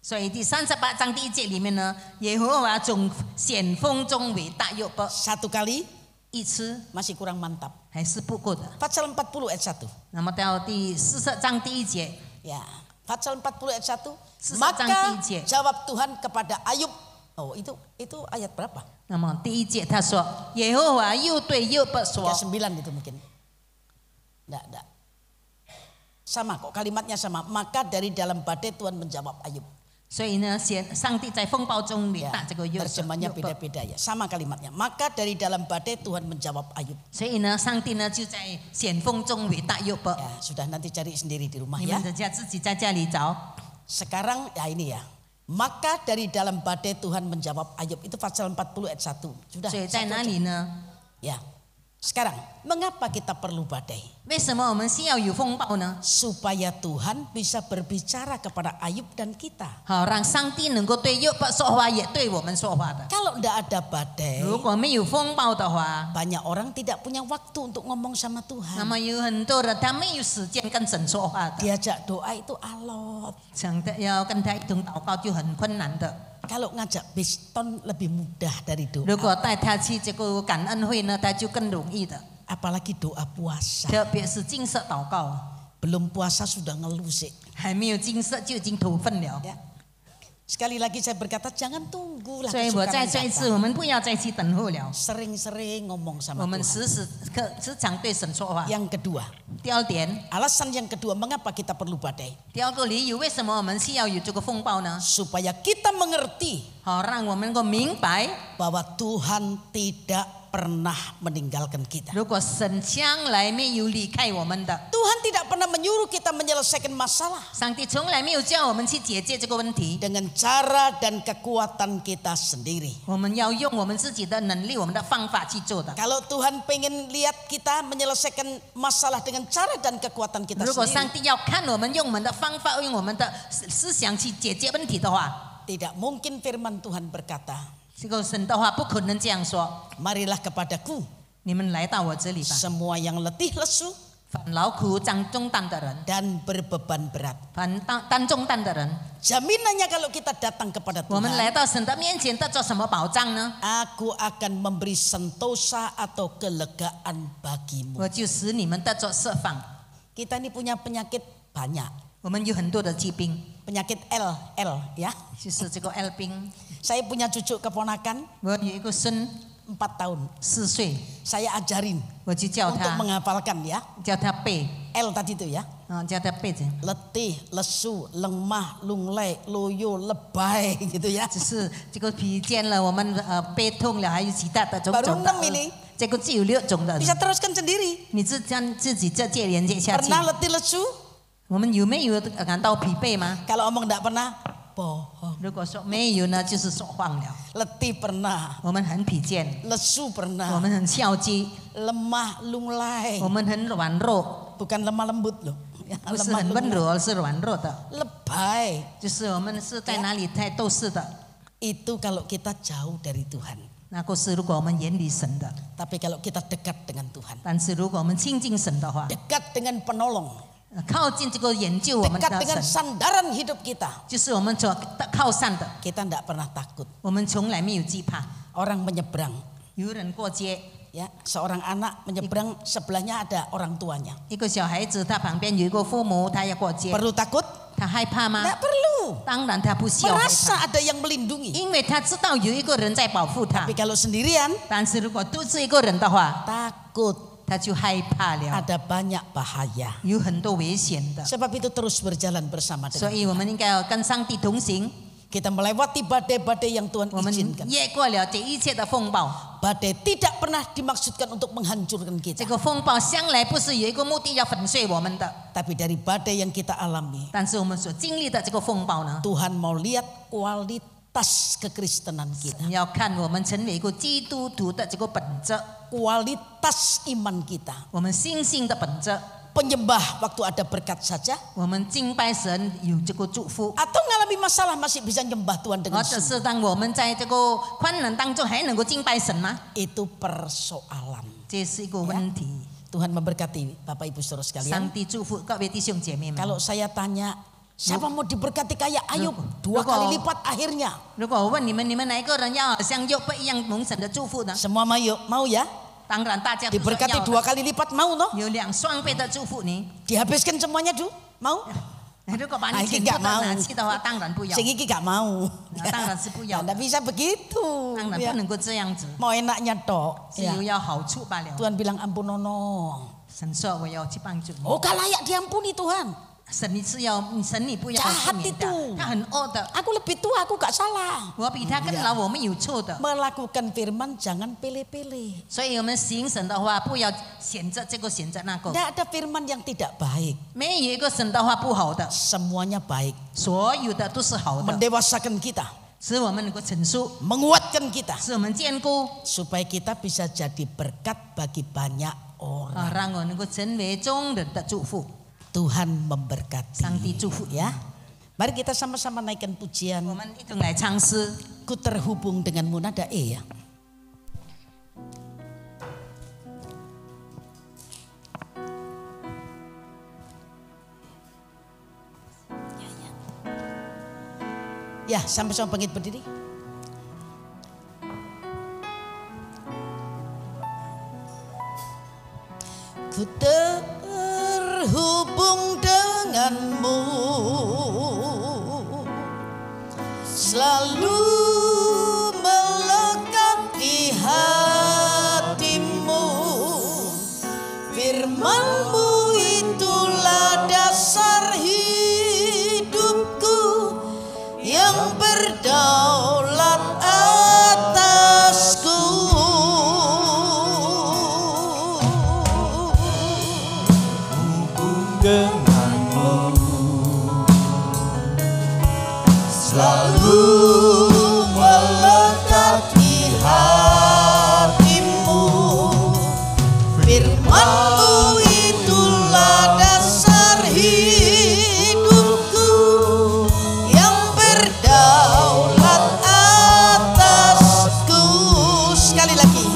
所以第38章第1节里面呢，耶和华从险风中回答约伯， Satu kali 一次 masih kurang mantap. 还是不够的。 Fatsal 40 ayat 1. 那么到第40章第1节， Ya, Fatsal 40 ayat 1. Sesat Maka Sang jawab Tuhan kepada Ayub. Oh, itu ayat berapa? 那么第1节他说，耶和华又对约伯说， 39 itu mungkin. Enggak. Sama kok kalimatnya sama. Maka dari dalam badai Tuhan menjawab Ayub. 所以呢，上帝在风暴中回 Ya, 答这个约 terjemahnya 伯。 beda-beda ya. Sama kalimatnya. Maka dari dalam badai Tuhan menjawab Ayub. 所以呢，上帝呢就在险风中回答约伯。 Ya, sudah nanti cari sendiri di rumah 你 ya. 们自己在家里找。 Sekarang ya ini ya. Maka dari dalam badai Tuhan menjawab Ayub. Itu Fatsal 40 ayat 1. Sudah. 所以在 satu 哪 aja. 里呢？ Ya. Sekarang, mengapa kita perlu badai? 为什么我们需要有风暴呢？ Supaya Tuhan bisa berbicara kepada Ayub dan kita. 好，让上帝能够对约伯说话，也对我们说话的。 Kalau tidak ada badai, 如果没有风暴的话， banyak orang tidak punya waktu untuk ngomong sama 那 Tuhan. 么有很多人他没有时间跟神说话的， Diajak doa itu alot. 想的要跟他一同祷告就很困难的。 Kalau ngajak biston lebih mudah dari 如 doa. 果带他去这个感恩会呢，他就更容易的。 Apalagi doa puasa. 特别是金色祷告， Belum puasa sudah ngeluh sih. 还没有金色就已经头份了。 Ya. Sekali lagi saya berkata jangan tunggulah 所以我再说一 kesukaran 次， datang. 我们不要再去等候了， Sering-sering ngomong 我 sama 们 Tuhan. 时常对神说话。 Yang kedua, 第二点， alasan yang kedua mengapa kita perlu badai? 第二个理由，为什么我们需要有这个风暴呢？ Supaya kita mengerti 好，让我们能够明白， bahwa Tuhan tidak pernah meninggalkan kita. 如果神将来没有离开我们的， Tuhan tidak pernah menyuruh kita menyelesaikan masalah 上帝从来没有叫我们去解决这个问题。 dengan cara dan kekuatan kita sendiri. 我们要用我们自己的能力、我们的方法去做的。 Kalau Tuhan pengen lihat kita menyelesaikan masalah dengan cara dan kekuatan kita 如果上 sendiri, 帝要看我们用我们的方法、用我们的思想去解决问题的话， tidak mungkin firman Tuhan berkata, 这个神的话不可能这样说。 marilah kepadaku 你们来到我这里吧， semua yang letih lesu 凡劳苦担重担的人， dan berbeban berat. 凡担重担的人， Jaminannya kalau kita datang kepada 我们 Tuhan, 来到神的面前，得做什么保障呢？ aku akan memberi sentosa atau kelegaan bagimu. 我就使你们得做释放。 Kita ini punya penyakit banyak. 我们有很多的疾病， Penyakit L ya. 就是这个 L 病。 Saya punya cucu keponakan 我有一个孙 4 tahun. 4岁， Saya ajarin 我就叫 untuk 他 menghafalkan ya. 叫他背， L tadi itu ya. 叫他背着。 Letih, lesu, lemah, lunglai, loyo, lebay gitu ya. 只是这个疲倦了，我们背痛了，还有其他的种 Baru 种的 6 ini. 这个只有6种的。 Bisa teruskan sendiri. 你自己这接连接下去。 Pernah letih lesu? 我们有没有感到疲惫吗？ Kalau omong enggak pernah, bohong. 如果说没有呢，就是说谎了。 Letih pernah, 我们很疲倦， lesu 我 pernah, 们很消极， lemah, lunglai. 我们很软弱， Bukan lemah lembut loh. Ya, 不是 lemah 很温 lunglai. 柔，而是软弱的。 Lebay. 就是我们是在哪里太斗士的。 Itu kalau kita jauh dari Tuhan. 那个是如果我们远离神的， Tapi kalau kita dekat dengan Tuhan, 但是如果我们亲近神的话， dekat dengan penolong, 靠近这个研究我们 dekat 的 dengan 神， sandaran hidup kita, 就是我们所靠上的， kita tidak pernah takut. 我们从来没有惧怕。 Orang menyeberang, 有人过街， ya, seorang anak menyeberang sebelahnya ada orang tuanya. 一个小孩子他旁边有一个父母，他要过街， Perlu takut? 他害怕吗？ Tidak perlu. 当然他不需要害 Merasa 怕， ada yang melindungi. 因为他知道有一个人在保护他 Tapi。kalau sendirian, 但是如果独自一个人的话， takut. 他就害怕了， Ada banyak bahaya. 有很多危险的。 Sebab itu terus berjalan bersama 所 dengan 以我们应该要跟上帝同行， kita melewati badai-badai yang Tuhan 我们 izinkan. 越过了这一切的风暴。 Badai tidak pernah dimaksudkan untuk menghancurkan 这 kita. 个风暴向来不是有一个目的要粉碎我们的， Tapi dari badai yang kita alami, 但是我们所经历的这个风暴呢， Tuhan mau lihat kualitas kekristenan kita. 你要看我们成为一个基督徒的这个本质， Kualitas iman kita. 我们信心的本质， Penyembah waktu ada berkat saja. 我们敬拜神有这个祝福， Atau mengalami masalah masih bisa nyembah Tuhan 或 dengan 者 sungguh. 是当我们在这个困难当中还能够敬拜神吗？ Itu persoalan. 这是一个问题。 Tuhan memberkati Bapak Ibu Saudara 上 sekalian. 帝祝福各位弟兄姐妹们。 Kalau saya tanya, siapa mau diberkati kayak Ayub? 2 如果- kali lipat akhirnya. 如果我问你们，你们哪一个人要像约伯一样蒙神的祝福呢？ Semua mau ya? 当然大家都说 Diberkati 要 2 的， kali lipat mau no? 有2双倍的祝福你。 Dihabiskan semuanya du? Mau? 如果把 Ah, 你 ini 全部 nggak 都 mau. 拿去的话，当然不要， Sing iki gak mau. 当然是不要 Nggak 的， bisa begitu. 当然 Ya. 不能够这样子， Mau enaknya tok. 只 Ya. 有要好处罢了。 Tuhan bilang ampunono. 神说我要去帮助你， Oh gak layak diampuni Tuhan. 神你是要神你不要 Jahat 赦免的 itu 他很恶的， Aku lebih tua, aku gak salah. 我比他更老，我们有错的， Melakukan firman jangan pilih-pilih. 所以我们行神的话，不要选择这个选择那个， Tidak ada firman yang tidak baik. 没有一个神的话不好的， Semuanya baik. 所有的都是好的， Mendewasakan kita. 使我们能够成熟， Menguatkan kita. 使我们坚固， Supaya kita bisa jadi berkat bagi banyak orang. 让我能够成为众人的祝福。 Tuhan memberkati. 上帝祝福 Ya. Mari kita sama-sama naikkan pujian. 我们一同来唱诗。 Ku terhubung denganmu, nada E ya. Ya, sama-sama bangkit berdiri. Ku terhubung denganmu selalu melekat di hatimu. Firman-Mu itulah dasar hidupku yang berdaulat atasku. Hubung denganmu selalu melekat di hatimu. Firman-Mu itulah dasar hidupku yang berdaulat atasku. Sekali lagi.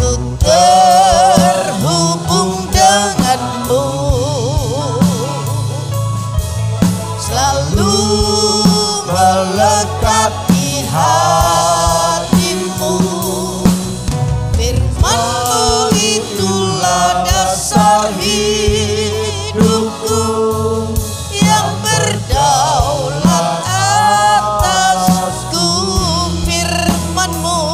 Ku terhubung denganmu, selalu melekat di hatimu. Firman-Mu itulah dasar hidupku yang berdaulat atasku. Firman-Mu,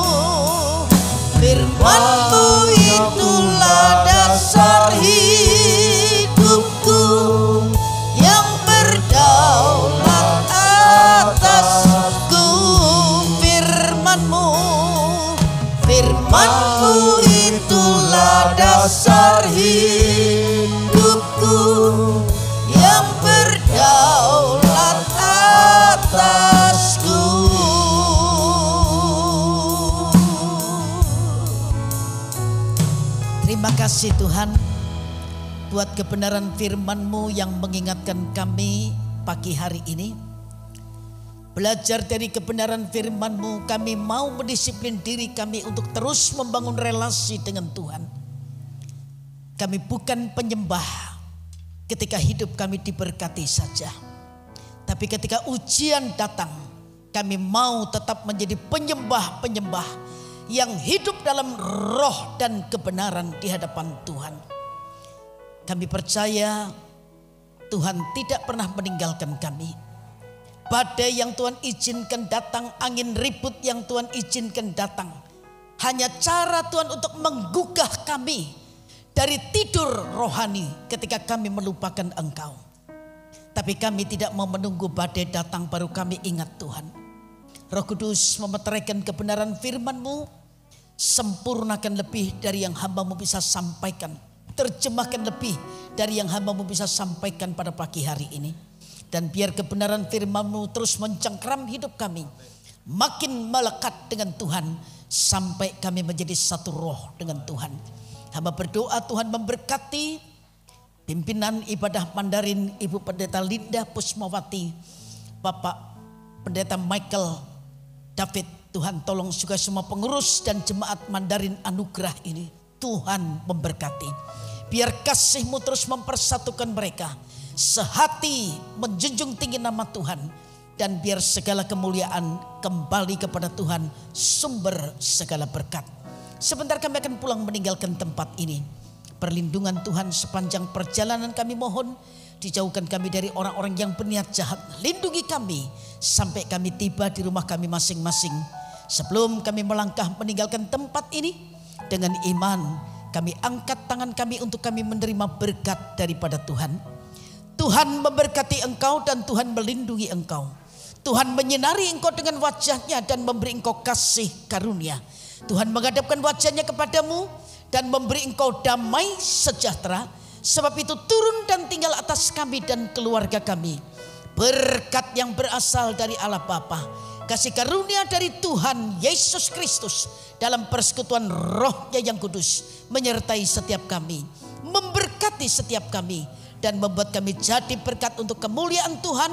Firman-Mu itulah dasar hidupku yang berdaulat atasku. Firman-Mu, Firman-Mu itulah dasar hidupku yang berdaulat atasku. Terima kasih Tuhan buat kebenaran firman-Mu yang mengingatkan kami pagi hari ini. Belajar dari kebenaran firman-Mu, kami mau mendisiplin diri kami untuk terus membangun relasi dengan Tuhan. Kami bukan penyembah ketika hidup kami diberkati saja, tapi ketika ujian datang, kami mau tetap menjadi penyembah-penyembah yang hidup dalam roh dan kebenaran di hadapan Tuhan. Kami percaya Tuhan tidak pernah meninggalkan kami. Badai yang Tuhan izinkan datang, angin ribut yang Tuhan izinkan datang, hanya cara Tuhan untuk menggugah kami dari tidur rohani ketika kami melupakan Engkau. Tapi kami tidak mau menunggu badai datang baru kami ingat Tuhan. Roh Kudus memeteraikan kebenaran firman-Mu, sempurnakan lebih dari yang hamba-Mu bisa sampaikan, terjemahkan lebih dari yang hamba-Mu bisa sampaikan pada pagi hari ini. Dan biar kebenaran firman-Mu terus mencengkram hidup kami, makin melekat dengan Tuhan sampai kami menjadi satu roh dengan Tuhan. Hamba berdoa Tuhan memberkati pimpinan ibadah Mandarin Ibu Pendeta Linda Pusmawati, Bapak Pendeta Michael David. Tuhan tolong juga semua pengurus dan jemaat Mandarin Anugerah ini. Tuhan memberkati. Biar kasih-Mu terus mempersatukan mereka, sehati menjunjung tinggi nama Tuhan, dan biar segala kemuliaan kembali kepada Tuhan, sumber segala berkat. Sebentar kami akan pulang meninggalkan tempat ini. Perlindungan Tuhan sepanjang perjalanan kami mohon, dijauhkan kami dari orang-orang yang berniat jahat. Lindungi kami sampai kami tiba di rumah kami masing-masing. Sebelum kami melangkah meninggalkan tempat ini, dengan iman kami angkat tangan kami untuk kami menerima berkat daripada Tuhan. Tuhan memberkati engkau dan Tuhan melindungi engkau. Tuhan menyinari engkau dengan wajahnya dan memberi engkau kasih karunia. Tuhan menghadapkan wajahnya kepadamu dan memberi engkau damai sejahtera. Sebab itu turun dan tinggal atas kami dan keluarga kami berkat yang berasal dari Allah Bapa, kasih karunia dari Tuhan Yesus Kristus dalam persekutuan Roh-Nya yang kudus menyertai setiap kami, memberkati setiap kami, dan membuat kami jadi berkat untuk kemuliaan Tuhan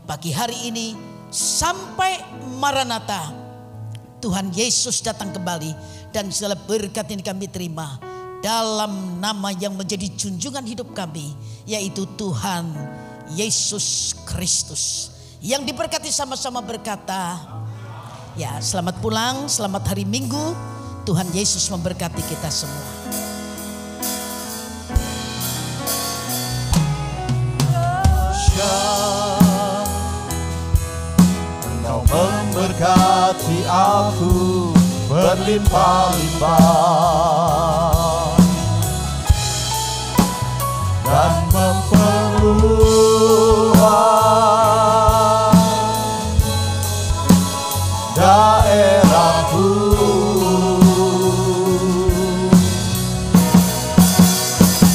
pagi hari ini sampai Maranatha Tuhan Yesus datang kembali. Dan segala berkat ini kami terima dalam nama yang menjadi junjungan hidup kami, yaitu Tuhan Yesus Kristus, yang diberkati sama-sama berkata, ya, selamat pulang, selamat hari Minggu. Tuhan Yesus memberkati kita semua. memberkati aku berlimpah-limpah dan memperluas daerahku.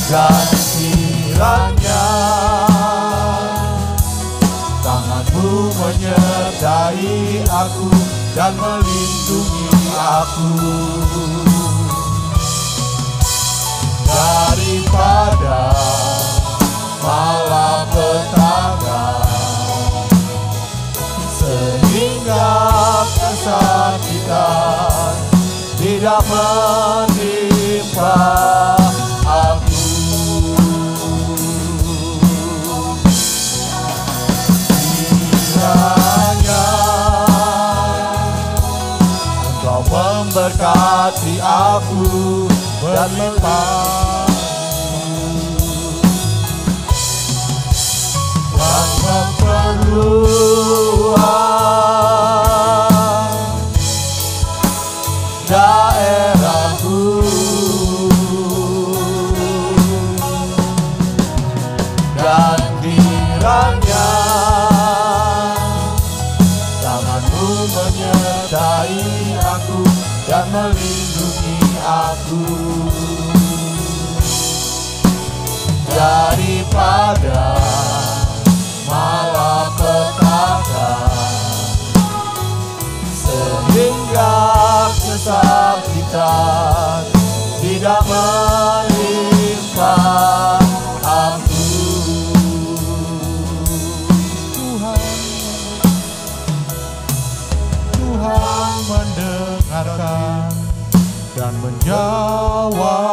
Dan kiranya tanganmu menyertai aku dan melindungi aku daripada malapetaka, sehingga kesakitan tidak menimpa aku. Kiranya Engkau memberkati aku berlimpah dan memperluas daerahku. Dan kiranya tanganmu menyertai aku dan melindungi aku daripada malapetaka, sehingga kesakitan tidak menimpa aku. Tuhan mendengarkan dan menjawab